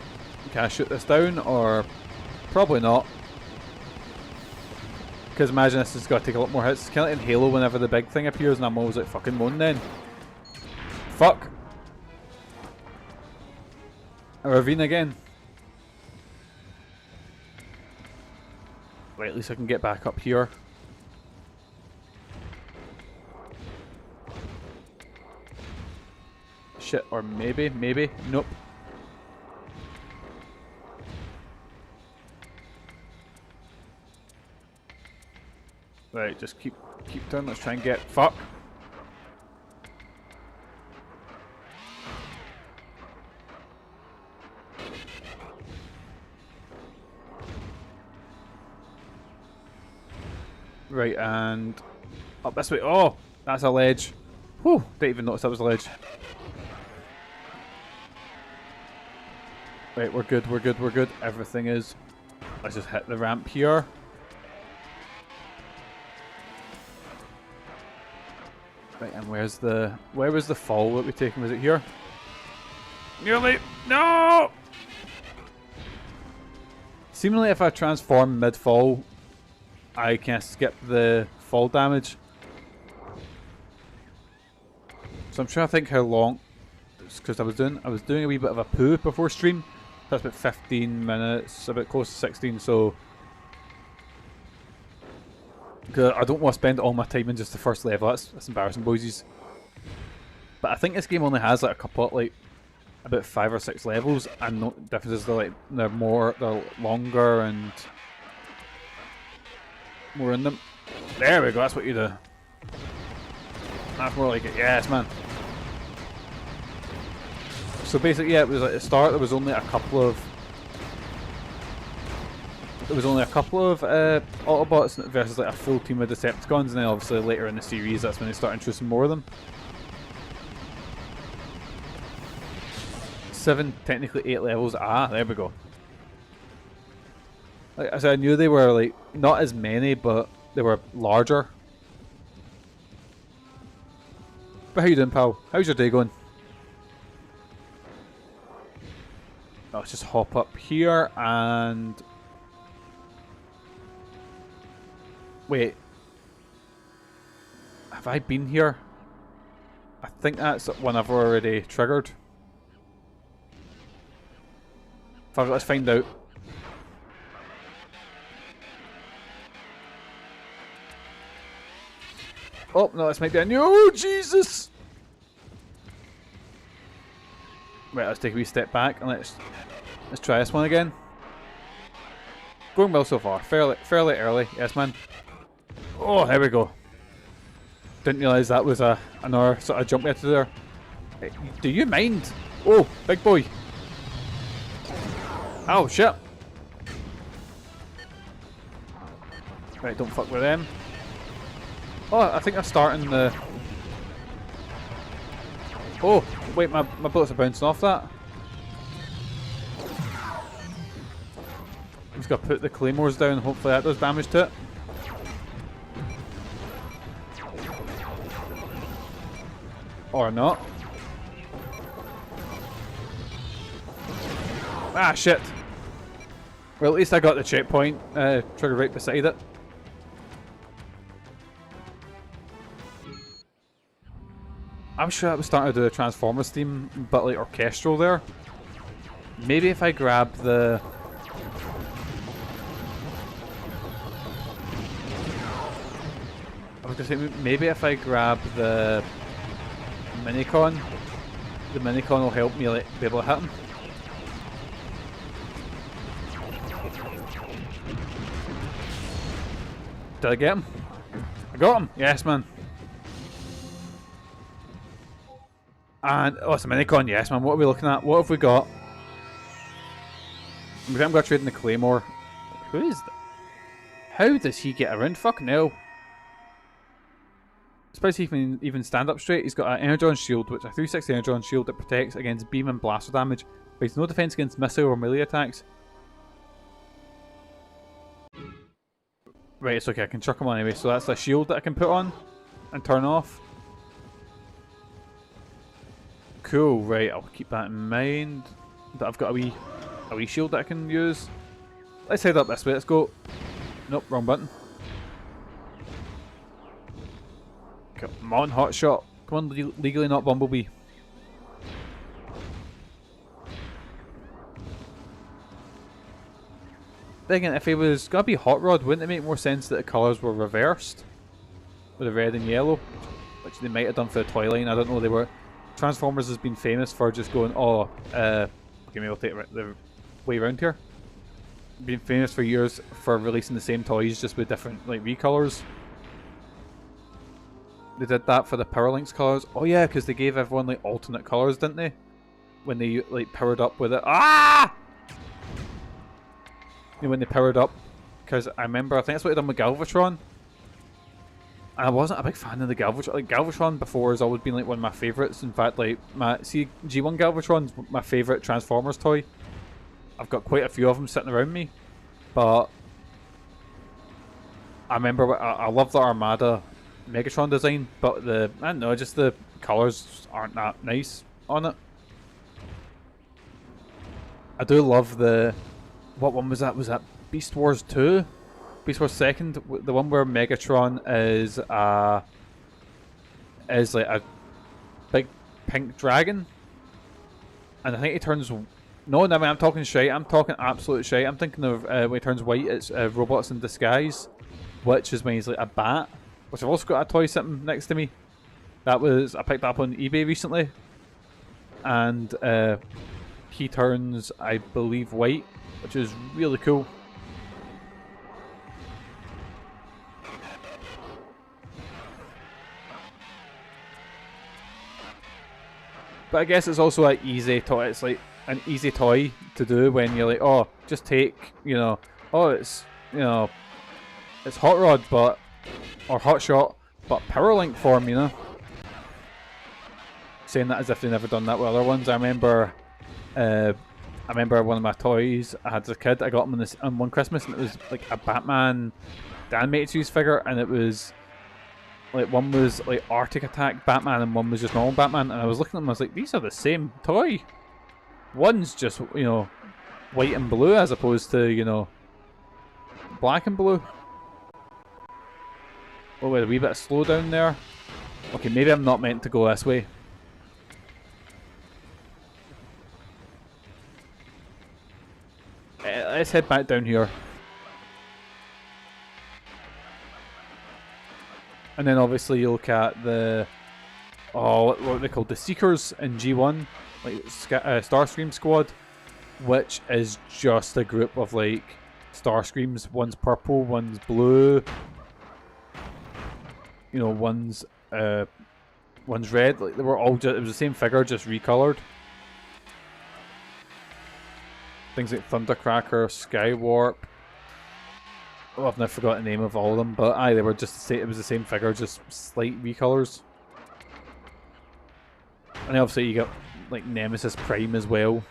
Can I shoot this down, or... Probably not. Because imagine this has got to take a lot more hits. It's kind of like in Halo whenever the big thing appears and I'm always like, fucking moan then. Fuck! A ravine again. Right, at least I can get back up here. Shit, or maybe, nope. Right, just keep down. Let's try and get. Fuck. Right, and up this way. Oh, that's a ledge. Whew, didn't even notice that was a ledge. Right, we're good. Everything is. Let's just hit the ramp here. Right, and where was the fall that we taken? Was it here? Nearly. No! Seemingly if I transform mid-fall, I can skip the fall damage. So I'm trying to think how long, because I was doing a wee bit of a poo before stream. That's about 15 minutes, about close to 16, so... Cause I don't want to spend all my time in just the first level. That's embarrassing, boysies. But I think this game only has like a couple, like about 5 or 6 levels, and no differences. They're longer and more in them. There we go. That's what you do. That's more like it. Yes, man. So basically, yeah, it was at the start. There was only a couple of. Autobots versus like a full team of Decepticons, and then obviously later in the series that's when they start introducing more of them. 7, technically 8 levels. Ah, there we go. Like I said, I knew they were like not as many, but they were larger. But how you doing, pal? How's your day going? Let's just hop up here and... Wait. Have I been here? I think that's one I've already triggered. Fuck it, let's find out. Oh, no, this might be a new... Oh, Jesus! Right, let's take a wee step back and let's try this one again. Going well so far. Fairly early. Yes, man. Oh, there we go. Didn't realise that was another sort of jump into there. Hey, do you mind? Oh, big boy. Oh, shit. Right, don't fuck with them. Oh, I think I'm starting the... Oh, wait, my bullets are bouncing off that. I'm just going to put the claymores down and hopefully that does damage to it. Or not. Ah, shit. Well, at least I got the checkpoint triggered right beside it. I'm sure that was starting to do a Transformers theme, but like orchestral there. Maybe if I grab the... I was gonna say, maybe if I grab the Minicon will help me like, be able to hit him. Did I get him? I got him! Yes, man. And, oh, it's a Minicon, yes, man. What are we looking at? What have we got? I'm going to trade in the Claymore. Who is that? How does he get around? Fucking hell. Especially if he can even stand up straight. He's got an Energon shield, which is a 360 Energon shield that protects against beam and blaster damage, but he's no defense against missile or melee attacks. Right, it's okay, I can chuck him on anyway. So that's a shield that I can put on and turn off. Cool, right, I'll keep that in mind. That I've got a wee shield that I can use. Let's head up this way, let's go. Nope, wrong button. Come on, hot shot. Come on, legally not Bumblebee. Then again, if it was gonna be Hot Rod, wouldn't it make more sense that the colours were reversed? With the red and yellow? Which they might have done for the toy line, I don't know, they were... Transformers has been famous for just going, oh, okay, maybe I'll take the way around here. Been famous for years for releasing the same toys just with different, like, recolors. They did that for the Power Links colours. Oh yeah, because they gave everyone, like, alternate colours, didn't they? When they, like, powered up with it. Ah! You know, when they powered up. Because I remember, I think that's what they done with Galvatron. And I wasn't a big fan of the Galvatron. Like, Galvatron before has always been like one of my favourites. In fact, like, see, G1 Galvatron's my favourite Transformers toy. I've got quite a few of them sitting around me. But I remember, I love the Armada Megatron design, but I don't know, just the colours aren't that nice on it. I do love the... What one was that? Was that Beast Wars 2? Beast Wars 2nd? The one where Megatron is like a big pink dragon? And I think he turns... No, I mean, I'm talking shite. I'm talking absolute shite. I'm thinking of when he turns white, it's Robots in Disguise, which is when he's like a bat, which I've also got a toy sitting next to me. That was... I picked that up on eBay recently. And he turns, I believe, white, which is really cool. But I guess it's also an easy toy. It's like an easy toy to do when you're like, oh, just take, you know, oh, it's, you know, it's Hot Rod, but, or Hot Shot, but Power Link form, you know. Saying that as if they've never done that with other ones. I remember one of my toys I had as a kid. I got them on one Christmas, and it was like a Batman animated series figure, and it was like one was like Arctic Attack Batman, and one was just normal Batman. And I was looking at them, I was like, these are the same toy. One's just, you know, white and blue as opposed to, you know, black and blue. Oh, wait, a wee bit of slowdown there. Okay, maybe I'm not meant to go this way. Let's head back down here. And then obviously you look at the... Oh, what are they called? The Seekers in G1. Like Starscream Squad. Which is just a group of like Starscreams. One's purple, one's blue. You know, one's red. Like they were all just... It was the same figure, just recolored. Things like Thundercracker, Skywarp. Oh, I've never forgotten the name of all of them, but aye, they were just the same. It was the same figure, just slight recolors. And then obviously you got like Nemesis Prime as well,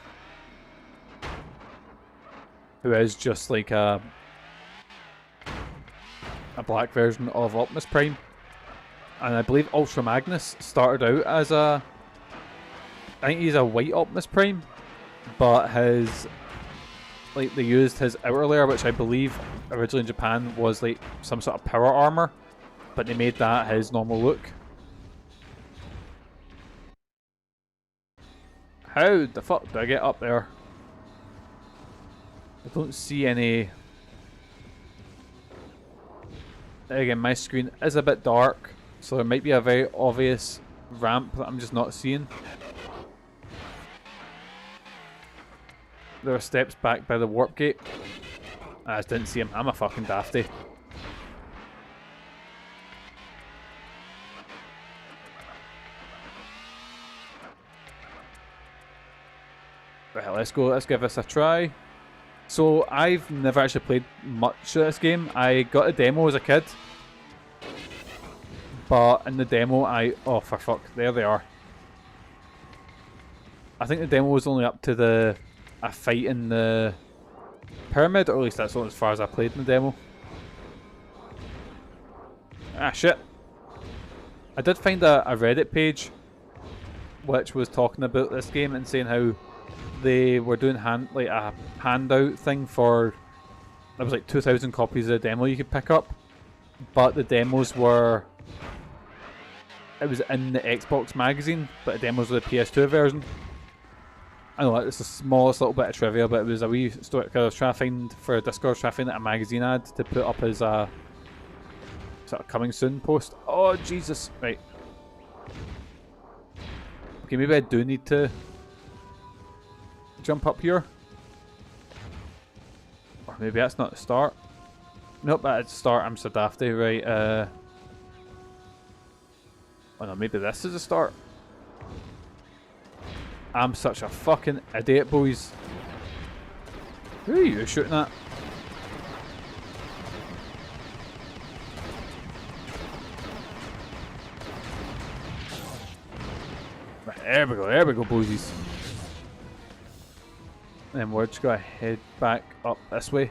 who is just like a black version of Optimus Prime. And I believe Ultra Magnus started out as I think he's a white Optimus Prime, but his like they used his outer layer, which I believe originally in Japan was like some sort of power armor, but they made that his normal look. How the fuck do I get up there? I don't see any. Again, my screen is a bit dark, so there might be a very obvious ramp that I'm just not seeing. There are steps back by the warp gate. I just didn't see him. I'm a fucking dafty. Right, let's go. Let's give this a try. So I've never actually played much of this game. I got a demo as a kid, but in the demo oh for fuck, there they are. I think the demo was only up to a fight in the pyramid, or at least that's as far as I played in the demo. Ah shit. I did find a Reddit page which was talking about this game and saying how they were doing a handout thing for, there was like 2,000 copies of the demo you could pick up, but the demos were, it was in the Xbox magazine, but the demos were the PS2 version. I know it's the smallest little bit of trivia, but it was a wee story because I was trying to find for a Discord, trying to find a magazine ad to put up as a sort of coming soon post. Oh Jesus! Right. Okay, maybe I do need to jump up here. Or maybe that's not the start. Nope, that's the start. I'm so dafty. Right, oh no, maybe this is the start. I'm such a fucking idiot, boys. Who are you shooting at? Right, there we go, boys. And we're just gonna head back up this way.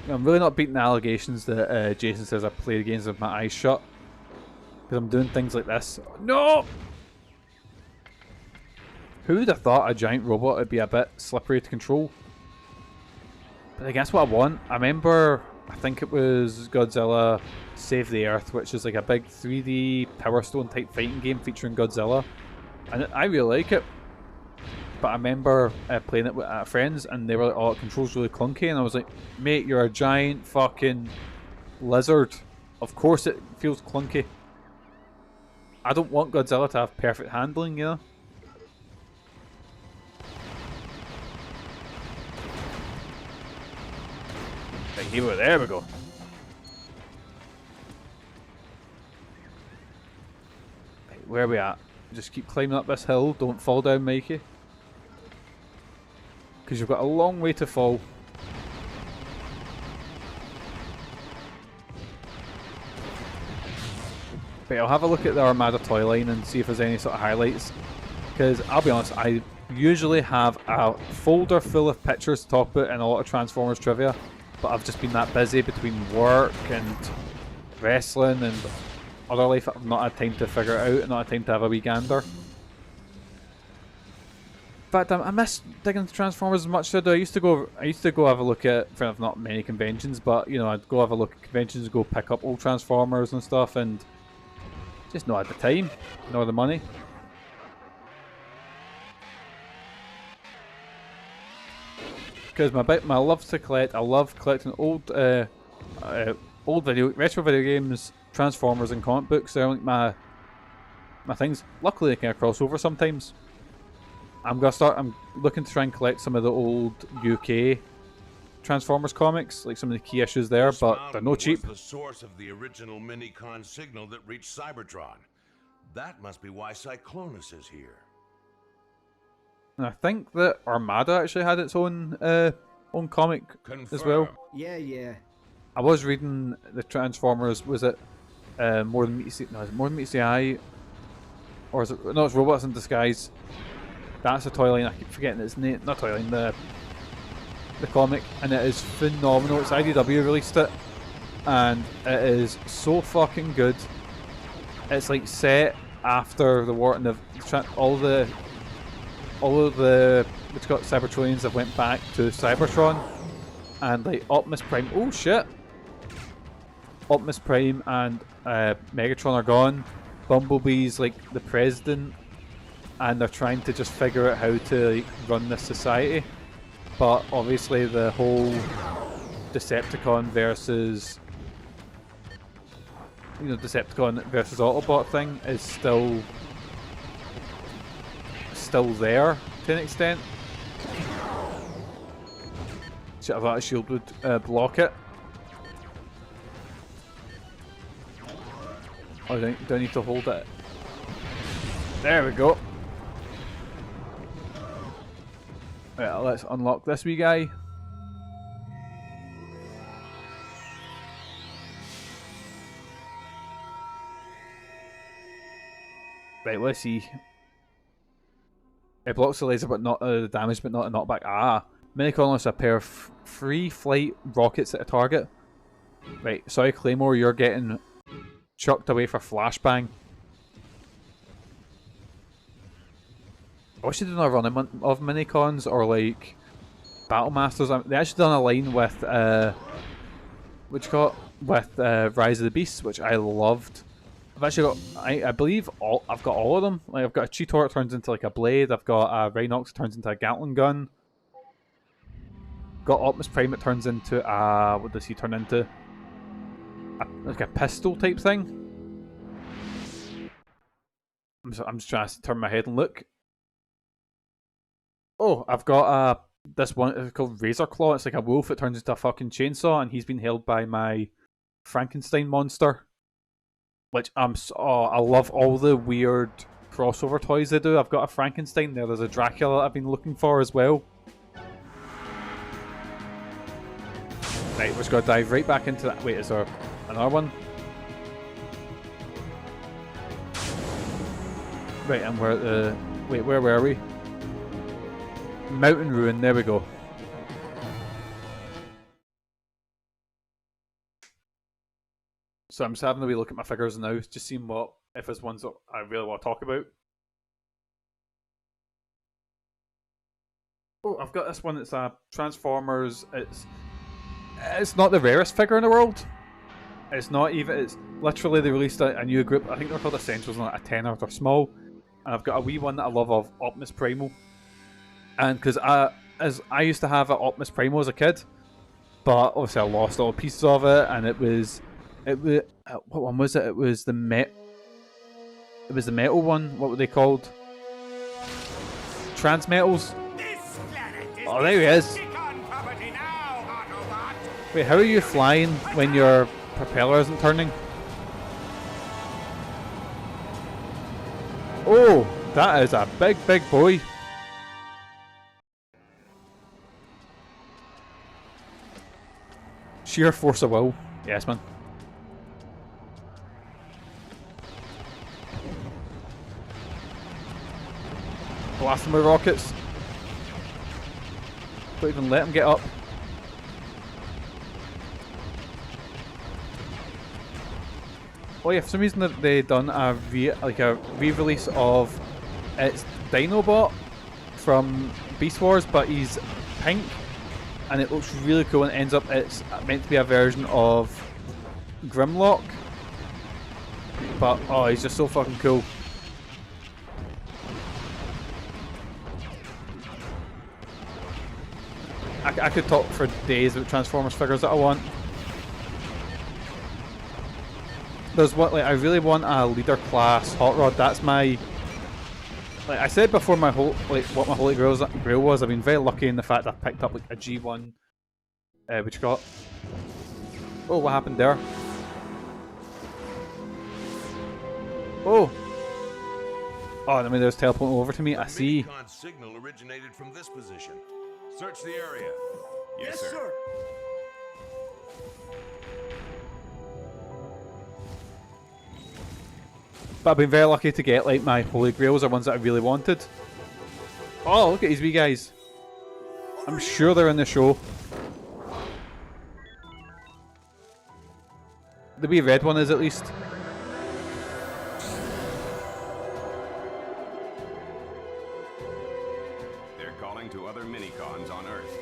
I'm really not beating the allegations that Jason says I play games with my eyes shut, because I'm doing things like this. No! Who would have thought a giant robot would be a bit slippery to control? But I guess what I want. I remember, I think it was Godzilla Save the Earth, which is like a big 3D Power Stone type fighting game featuring Godzilla. And I really like it. But I remember playing it with friends and they were like, oh, it controls really clunky. And I was like, mate, you're a giant fucking lizard. Of course it feels clunky. I don't want Godzilla to have perfect handling, you know? Right, here, there we go. Right, where are we at? Just keep climbing up this hill. Don't fall down, Mikey. Because you've got a long way to fall. But I'll have a look at the Armada toy line and see if there's any sort of highlights. Because I'll be honest, I usually have a folder full of pictures to talk about and a lot of Transformers trivia. But I've just been that busy between work and wrestling and other life. I've not had time to figure it out and not had time to have a wee gander. In fact, I miss digging into Transformers as much as I do. I used to go have a look at, in front of not many conventions, but you know, I'd go have a look at conventions, go pick up old Transformers and stuff, and just not at the time, nor the money. Because my love to collect, I love collecting old retro video games, Transformers, and comic books. They're like my things. Luckily, they can cross over sometimes. I'm looking to try and collect some of the old UK Transformers comics, like some of the key issues there, but they're no cheap.
The source of the original Minicon signal that reached Cybertron. That must be why Cyclonus is here.
And I think that Armada actually had its own comic as well.
Yeah.
I was reading the Transformers. Was it More Than Meets the... No, is it More Than Meets the Eye? Or is it... No, it's Robots in Disguise. That's the toy line. I keep forgetting its name. Not toy line, the comic. And it is phenomenal. It's IDW released it. And it is so fucking good. It's like set after the war, and all of the what's got Cybertronians have went back to Cybertron, and like Optimus Prime. Oh shit! Optimus Prime and Megatron are gone. Bumblebee's like the president, and they're trying to just figure out how to like, run this society. But obviously, the whole Decepticon versus Decepticon versus Autobot thing is still there to an extent. Should have a shield would block it. Oh, do I need to hold it? There we go. Right, let's unlock this wee guy. Right, let's see. It blocks the laser, but not the damage, but not a knockback. Ah, Minicon launches a pair of free flight rockets at a target. Right, sorry, Claymore, you're getting chucked away for flashbang. I wish they'd done a run of Minicons or like Battle Masters. They actually done a line with Rise of the Beasts, which I loved. I've actually got, I believe I've got all of them. Like I've got a Cheetor that turns into like a blade. I've got a Rhinox that turns into a Gatling gun. Got Optimus Prime that turns into what does he turn into? Like a pistol type thing. I'm just trying to turn my head and look. Oh, I've got this one. It's called Razor Claw. It's like a wolf that turns into a fucking chainsaw, and he's been held by my Frankenstein monster. Which I love all the weird crossover toys they do. I've got a Frankenstein there. There's a Dracula that I've been looking for as well. Right, we're just gonna dive right back into that. Wait, is there another one? Right, and we're at the... Wait, where were we? Mountain Ruin, there we go. So I'm just having a wee look at my figures now, just seeing if there's ones that I really want to talk about. Oh, I've got this one. It's a Transformers. It's not the rarest figure in the world. It's not even. It's literally they released a new group. I think they're called Essentials, and like a tenner. They're small, and I've got a wee one that I love of Optimus Primal. And because I used to have an Optimus Primal as a kid, but obviously I lost all pieces of it, and it was what one was it? It was the metal one. What were they called? Transmetals. Oh, there he is. Wait, how are you flying when your propeller isn't turning? Oh, that is a big boy. Sheer force of will. Yes, man. Blast him with rockets. Don't even let him get up. Oh yeah, for some reason they done a re-release of its Dinobot from Beast Wars, but he's pink, and it looks really cool. And it ends up it's meant to be a version of Grimlock, but oh, he's just so fucking cool. I could talk for days about Transformers figures that I want. There's what I really want a leader class hot rod. That's my I said before, my whole what my holy grail was. I've been very lucky in the fact I've picked up a G1. Which you got? Oh, what happened there? Oh, I mean, there's teleporting over to me. I see.
Minicon signal originated from this position. Search the area.
Yes, sir.
But I've been very lucky to get my holy grails are ones that I really wanted. Oh, look at these wee guys. I'm sure they're in the show. The wee red one is at least.
calling to other minicons on Earth.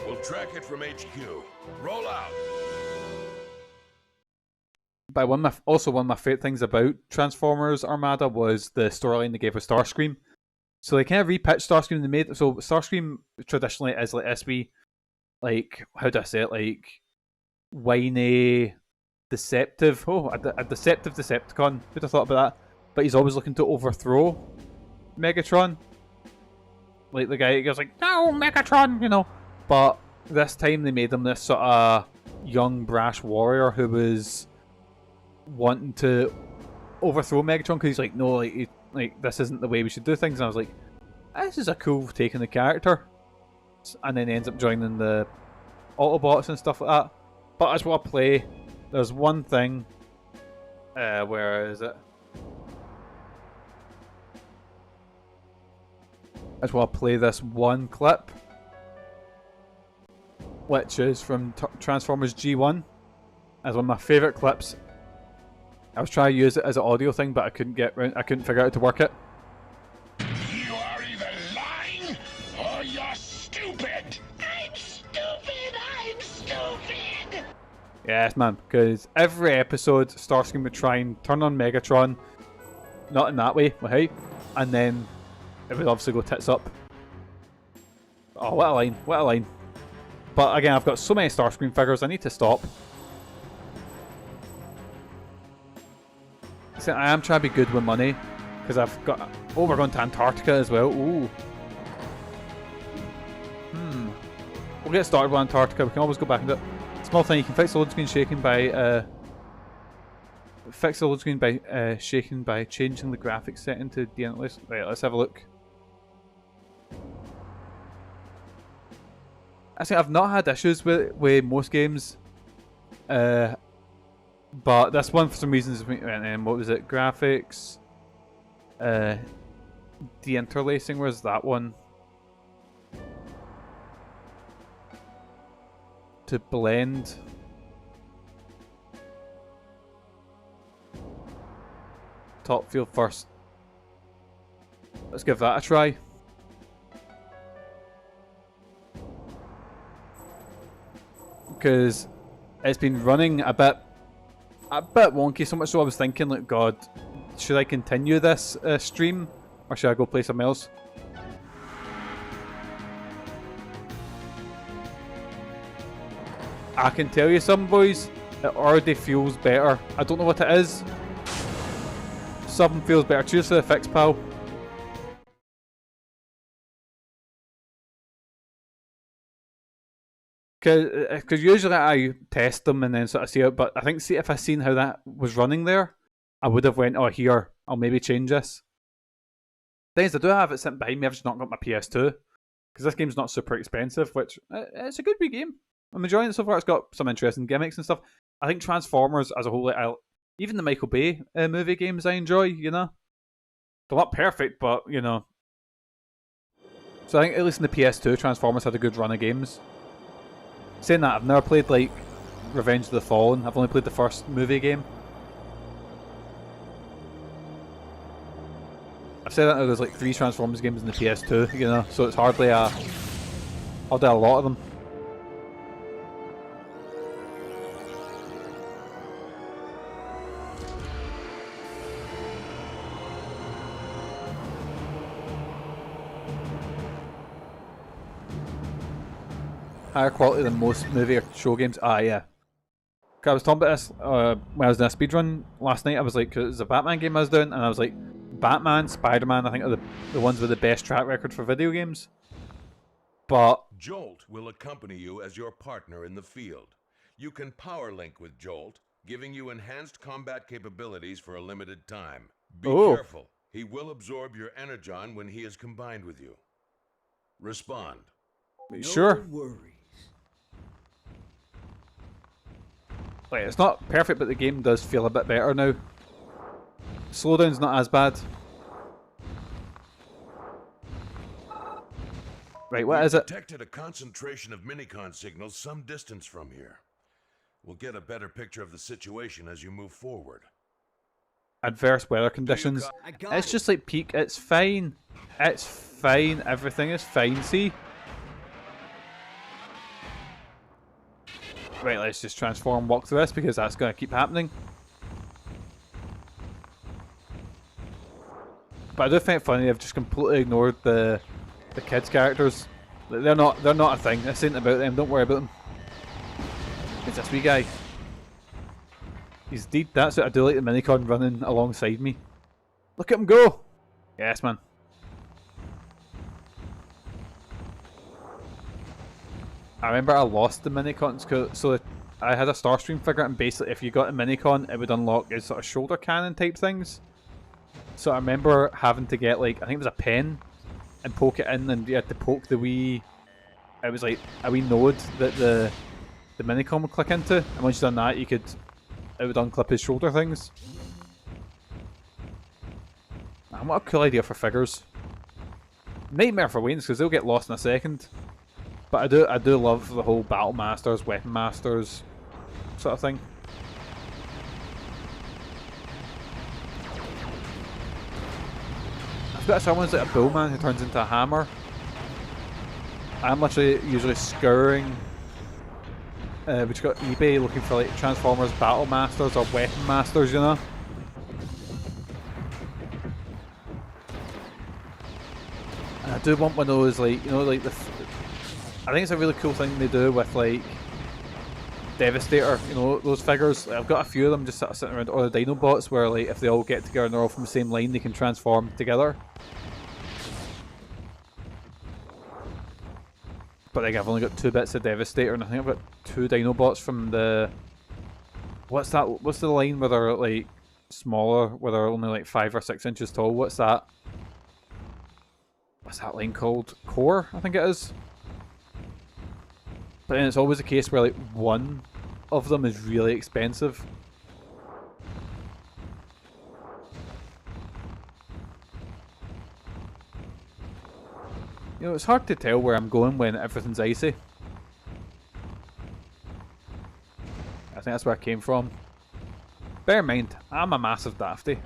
We'll track it from HQ. Roll out.
But one of my favourite things about Transformers Armada was the storyline they gave with Starscream. So they kind of repitched Starscream. They made so Starscream traditionally is like this wee, like, how do I say it, like whiny, deceptive. Oh, a deceptive Decepticon. Who'd have thought about that? But he's always looking to overthrow Megatron. Like the guy who goes like, "No, Megatron," you know. But this time they made him this sort of young, brash warrior who was wanting to overthrow Megatron because he's like, no, like this isn't the way we should do things. And I was like, this is a cool take on the character. And then he ends up joining the Autobots and stuff like that. But as well play, there's one thing. Where is it? As well play this one clip, which is from Transformers G1, as one of my favourite clips. I was trying to use it as an audio thing, but I couldn't figure out how to work it.
You are either lying or you're stupid. I'm stupid.
Yes, man, because every episode, Starscream would try and turn on Megatron, not in that way, hey, and then it would obviously go tits up. Oh, what a line, what a line. But again, I've got so many Starscream figures, I need to stop. See, I am trying to be good with money, because I've got... Oh, we're going to Antarctica as well, ooh. We'll get started with Antarctica, we can always go back and do it. Small thing, you can fix the load screen shaking by... shaking by changing the graphics setting to de-endless. Right, let's have a look. I think I've not had issues with most games, but this one for some reasons. What was it? Graphics, de-interlacing. Where's that one? To blend. Top field first. Let's give that a try. Because it's been running a bit wonky, so much so I was thinking, like, God, should I continue this stream or should I go play something else? I can tell you something, boys, it already feels better. I don't know what it is. Something feels better. Cheers for the fix, pal. Because usually I test them and then sort of see it, but I think if I seen how that was running there, I would have went, oh, here, I'll maybe change this. Things I do have it sitting behind me, I've just not got my PS2, because this game's not super expensive, which, it's a good wee game. I'm enjoying it so far. It's got some interesting gimmicks and stuff. I think Transformers as a whole, even the Michael Bay movie games I enjoy, you know. They're not perfect, but, you know. So I think at least in the PS2, Transformers had a good run of games. Saying that, I've never played, like, Revenge of the Fallen. I've only played the first movie game. I've said that there's like 3 Transformers games in the PS2, you know, so it's hardly a lot of them. Higher quality than most movie or show games. Ah, yeah. I was talking about this when I was doing a speedrun last night. I was like, cause it was a Batman game I was doing, and I was like, Batman, Spider-Man, I think are the ones with the best track record for video games. But
Jolt will accompany you as your partner in the field. You can power link with Jolt, giving you enhanced combat capabilities for a limited time. Be careful. He will absorb your Energon when he is combined with you. Respond.
Sure.
No worries.
Like, it's not perfect, but the game does feel a bit better now. Slowdown's not as bad. Right, what is it?
Detected a concentration of minicon signals some distance from here. We'll get a better picture of the situation as you move forward.
Adverse weather conditions. It's just like peak. It's fine. It's fine. Everything is fine. See? Right, let's just transform and walk through this because that's going to keep happening. But I do find it funny I've just completely ignored the kids' characters. They're not a thing. This ain't about them. Don't worry about them. It's this wee guy. He's deed. That's it. I do like the Minicon running alongside me. Look at him go! Yes, man. I remember I lost the Minicons, so I had a Starstream figure, and basically if you got a Minicon, it would unlock his sort of shoulder cannon type things. So I remember having to get, like, I think it was a pen, and poke it in, and you had to poke the wee... It was like a wee node that the Minicon would click into, and once you'd done that, it would unclip his shoulder things. Man, what a cool idea for figures. Nightmare for Wayne's, because they'll get lost in a second. But I do love the whole Battle Masters, Weapon Masters sort of thing. I've got someone's like a Bullman who turns into a hammer. I'm literally usually scouring which got eBay looking for like Transformers Battle Masters or Weapon Masters, you know. And I do want one of those, like, you know, like I think it's a really cool thing they do with like Devastator, you know, those figures. Like, I've got a few of them just sort of sitting around, or the Dinobots, where like if they all get together and they're all from the same line, they can transform together. But like I've only got 2 bits of Devastator, and I think I've got 2 Dinobots from the... What's that? What's the line where they're like smaller, where they're only like 5 or 6 inches tall? What's that? What's that line called? Core, I think it is. But then it's always a case where like one of them is really expensive. You know, it's hard to tell where I'm going when everything's icy. I think that's where I came from. Bear in mind, I'm a massive dafty.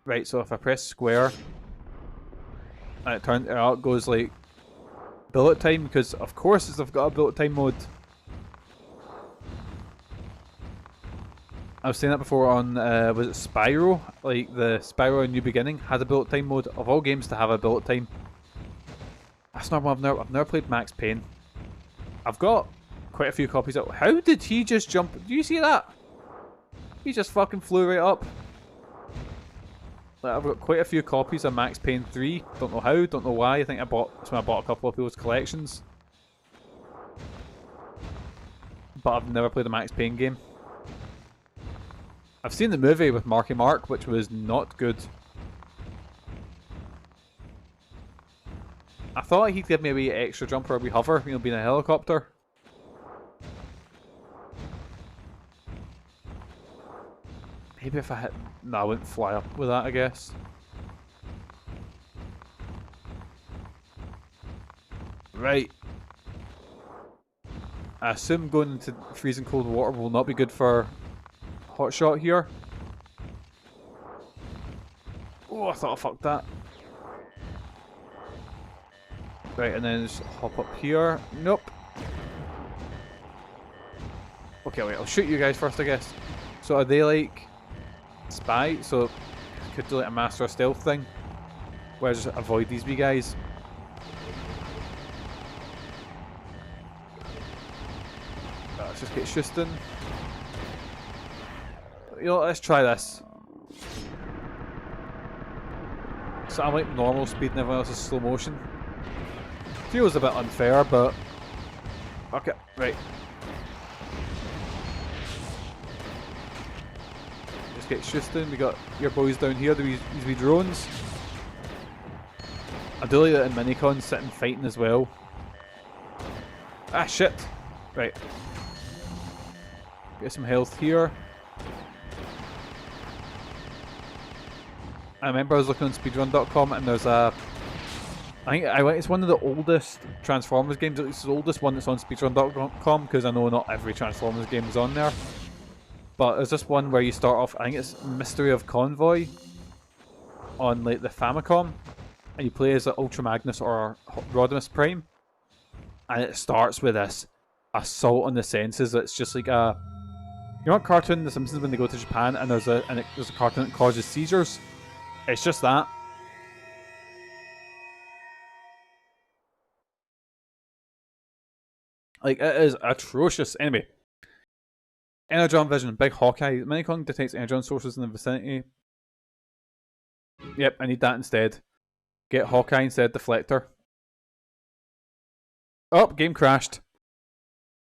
Right, so if I press square, and it goes like bullet time, because of course they've got a bullet time mode. I was saying that before on, was it Spyro? Like the Spyro New Beginning had a bullet time mode. Of all games to have a bullet time. That's not one I've never played Max Payne. I've got quite a few copies of... How did he just jump? Do you see that? He just fucking flew right up. Like, I've got quite a few copies of Max Payne 3. Don't know how, don't know why. I think that's when I bought a couple of people's collections. But I've never played a Max Payne game. I've seen the movie with Marky Mark, which was not good. I thought he'd give me a wee extra jump or a wee hover, you know, being a helicopter. Maybe if I hit... No, I wouldn't fly up with that, I guess. Right. I assume going into freezing cold water will not be good for Hotshot here. Oh, I thought I fucked that. Right, and then just hop up here. Nope. Okay, wait, I'll shoot you guys first, I guess. So are they like spy? So I could do like a master of stealth thing, where I just avoid these wee guys. Let's just get Shustin. You know, let's try this. So I'm like normal speed and everyone else is slow motion. Feels a bit unfair, but okay, right. Just get Shustin. We got your boys down here, these wee drones. I do like that in Minicons sitting fighting as well. Ah, shit. Right. Get some health here. I remember I was looking on speedrun.com and there's a... it's one of the oldest Transformers games. It's the oldest one that's on speedrun.com because I know not every Transformers game is on there. But there's this one where you start off, I think it's Mystery of Convoy on like the Famicom. and you play as Ultra Magnus or Rodimus Prime, and it starts with this assault on the senses. It's just like a, you know, what cartoon The Simpsons when they go to Japan and there's a cartoon that causes seizures. It's just that. Like, it is atrocious. Anyway, Energon Vision, Big Hawkeye. Minicon detects Energon sources in the vicinity. Yep, I need that instead. Get Hawkeye instead, Deflector. Oh, game crashed.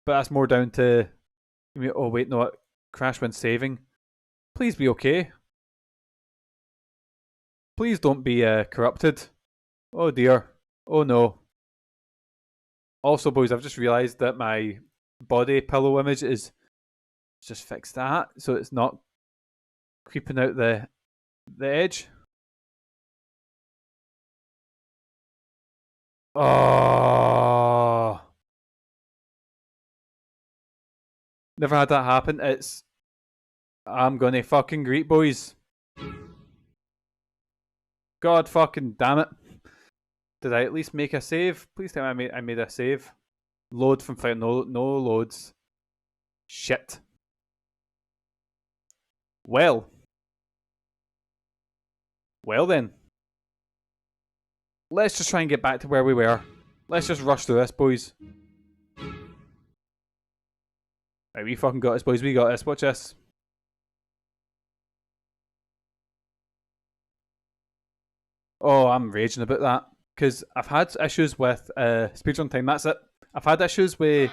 But that's more down to... Oh wait, no, it crashed when saving. Please be okay. Please don't be corrupted. Oh dear. Oh no. Also, boys, I've just realised that my body pillow image is... Just fix that so it's not creeping out the edge. Oh, never had that happen. I'm gonna fucking greet, boys. God fucking damn it. Did I at least make a save? Please tell me I made a save. Load from fire. No loads. Shit. Well then. Let's just try and get back to where we were. Let's just rush through this, boys. Right, we fucking got this, boys. We got this. Watch this. Oh, I'm raging about that. Because I've had issues with speedrun time. That's it. I've had issues with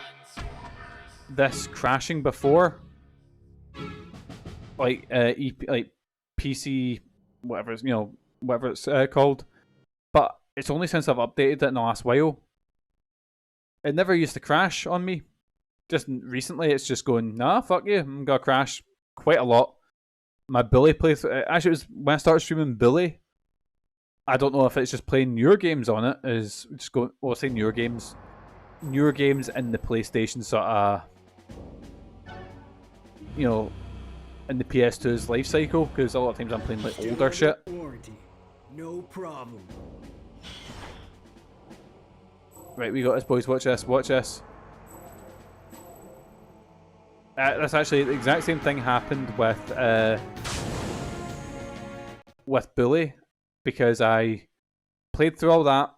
this crashing before. Like, like PC, whatever it's, whatever it's called. But it's only since I've updated it in the last while. It never used to crash on me. Just recently, it's just going, nah, fuck you, I'm gonna crash quite a lot. My Bully playthrough, actually, it was when I started streaming Bully. I don't know if it's just playing newer games on it, is just going, well, say newer games in the PlayStation sort of, in the PS2's life cycle, because a lot of times I'm playing like older shit.
Warranty. No problem.
Right, we got this, boys. Watch this. Watch this. That's actually the exact same thing happened with Bully, because I played through all that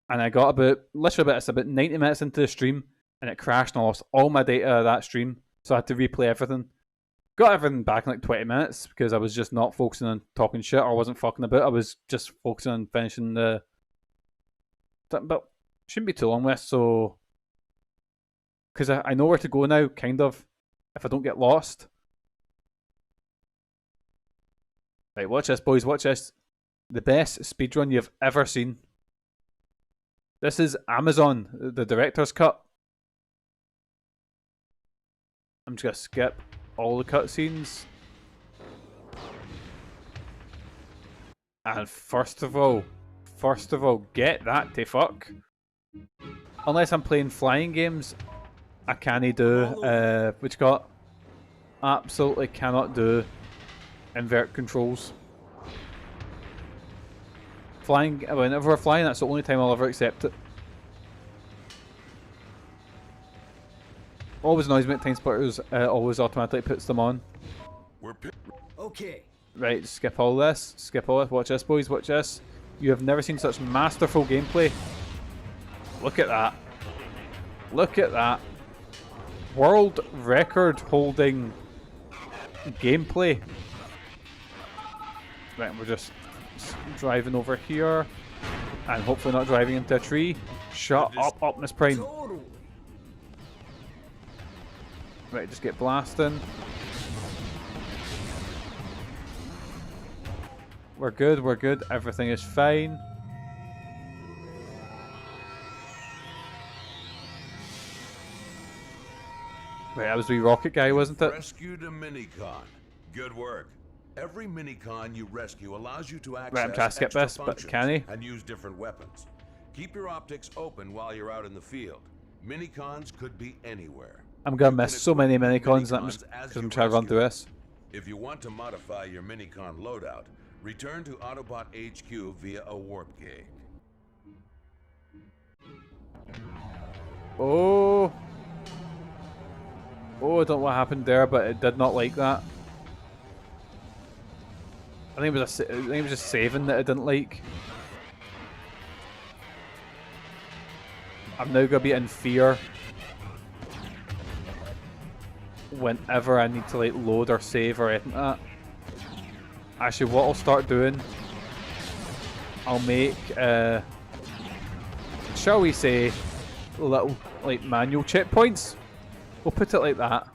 and I got about 90 minutes into the stream and it crashed and I lost all my data of that stream, so I had to replay everything. Got everything back in like 20 minutes because I was just not focusing on talking shit or wasn't fucking about. I was just focusing on finishing the... But shouldn't be too long with, so... Because I know where to go now, kind of, if I don't get lost. Right, watch this, boys, watch this. The best speedrun you've ever seen. This is Amazon, the director's cut. I'm just going to skip all the cutscenes. And first of all, get that to fuck. Unless I'm playing flying games, I can't do, which got absolutely cannot do invert controls. Flying, whenever we're flying, that's the only time I'll ever accept it. Always annoys me at Time Splitters, always automatically puts them on.
Okay.
Right, skip all this, watch this, boys, watch this. You have never seen such masterful gameplay. Look at that. Look at that. World record holding gameplay. Right, we're just driving over here and hopefully not driving into a tree. Shut up, Optimus Prime.
Totally.
Right, just get blasting. We're good, everything is fine. Right, that was the rocket guy, wasn't it?
Rescued a minicon. Good work. Every minicon you rescue allows you to access
Right, I'm trying to skip
extra
this, but
functions
can he?
and use different weapons. Keep your optics open while you're out in the field. Minicons could be anywhere.
I'm gonna miss so many minicons because I'm trying to run through this.
If you want to modify your minicon loadout, Return to Autobot HQ via a warp gate.
Oh. Oh, I don't know what happened there, but it did not like that. I think it was just saving that it didn't like. I'm now gonna be in fear whenever I need to like load or save or anything like that. Actually, what I'll start doing, I'll make, shall we say, little like manual checkpoints. We'll put it like that.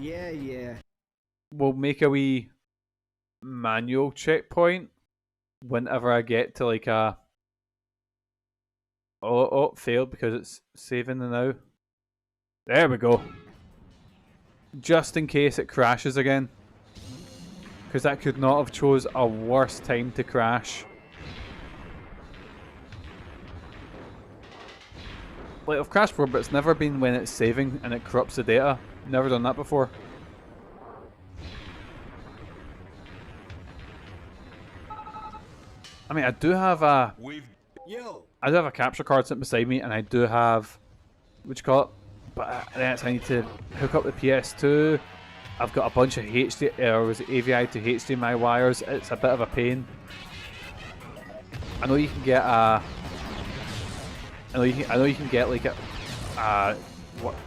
Yeah.
We'll make a wee manual checkpoint whenever I get to like a. Oh, failed because it's saving the now. There we go. Just in case it crashes again. Because that could not have chose a worse time to crash. Like, I've crashed before, but it's never been when it's saving and it corrupts the data. Never done that before. I mean, I do have a capture card sitting beside me, and I do have, what you call it? But then I need to hook up the PS2. I've got a bunch of AVI to HDMI wires. It's a bit of a pain. I know you can get a. I know you can get like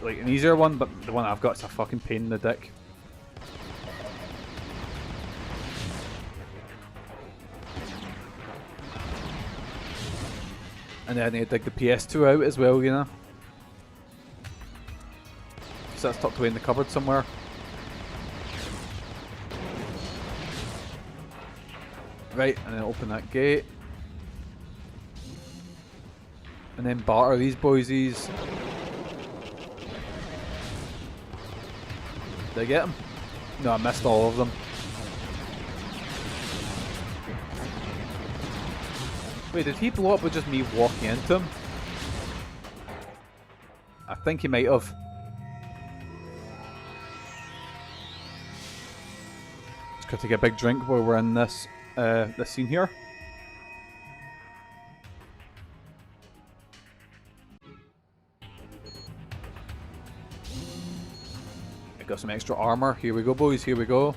like an easier one, but the one I've got is a fucking pain in the dick. And then I need to dig the PS2 out as well, you know. So that's tucked away in the cupboard somewhere. Right, and then open that gate. And then batter these boysies. Did I get them? No, I missed all of them. Wait, did he blow up with just me walking into him? I think he might have. Just gotta take a big drink while we're in this this scene here. I got some extra armor. Here we go, boys. Here we go.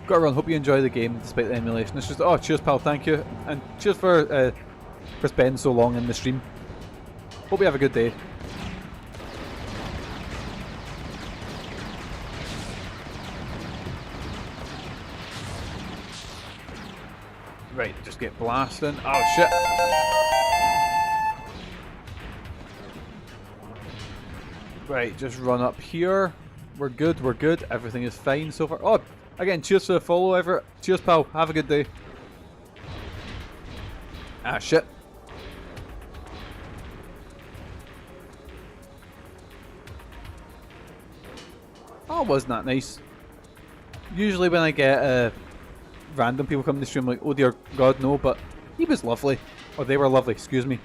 Gotta run. Hope you enjoy the game despite the emulation. It's just, oh, cheers, pal. Thank you, and cheers for spending so long in the stream. Hope you have a good day. Right, just get blasting. Oh shit! Right, just run up here. We're good. We're good. Everything is fine so far. Oh, again, cheers for the follow, Everett. Cheers, pal. Have a good day. Ah, shit. Oh, wasn't that nice? Usually when I get random people come to the stream, I'm like, oh dear God, no, but he was lovely. Or they were lovely, excuse me.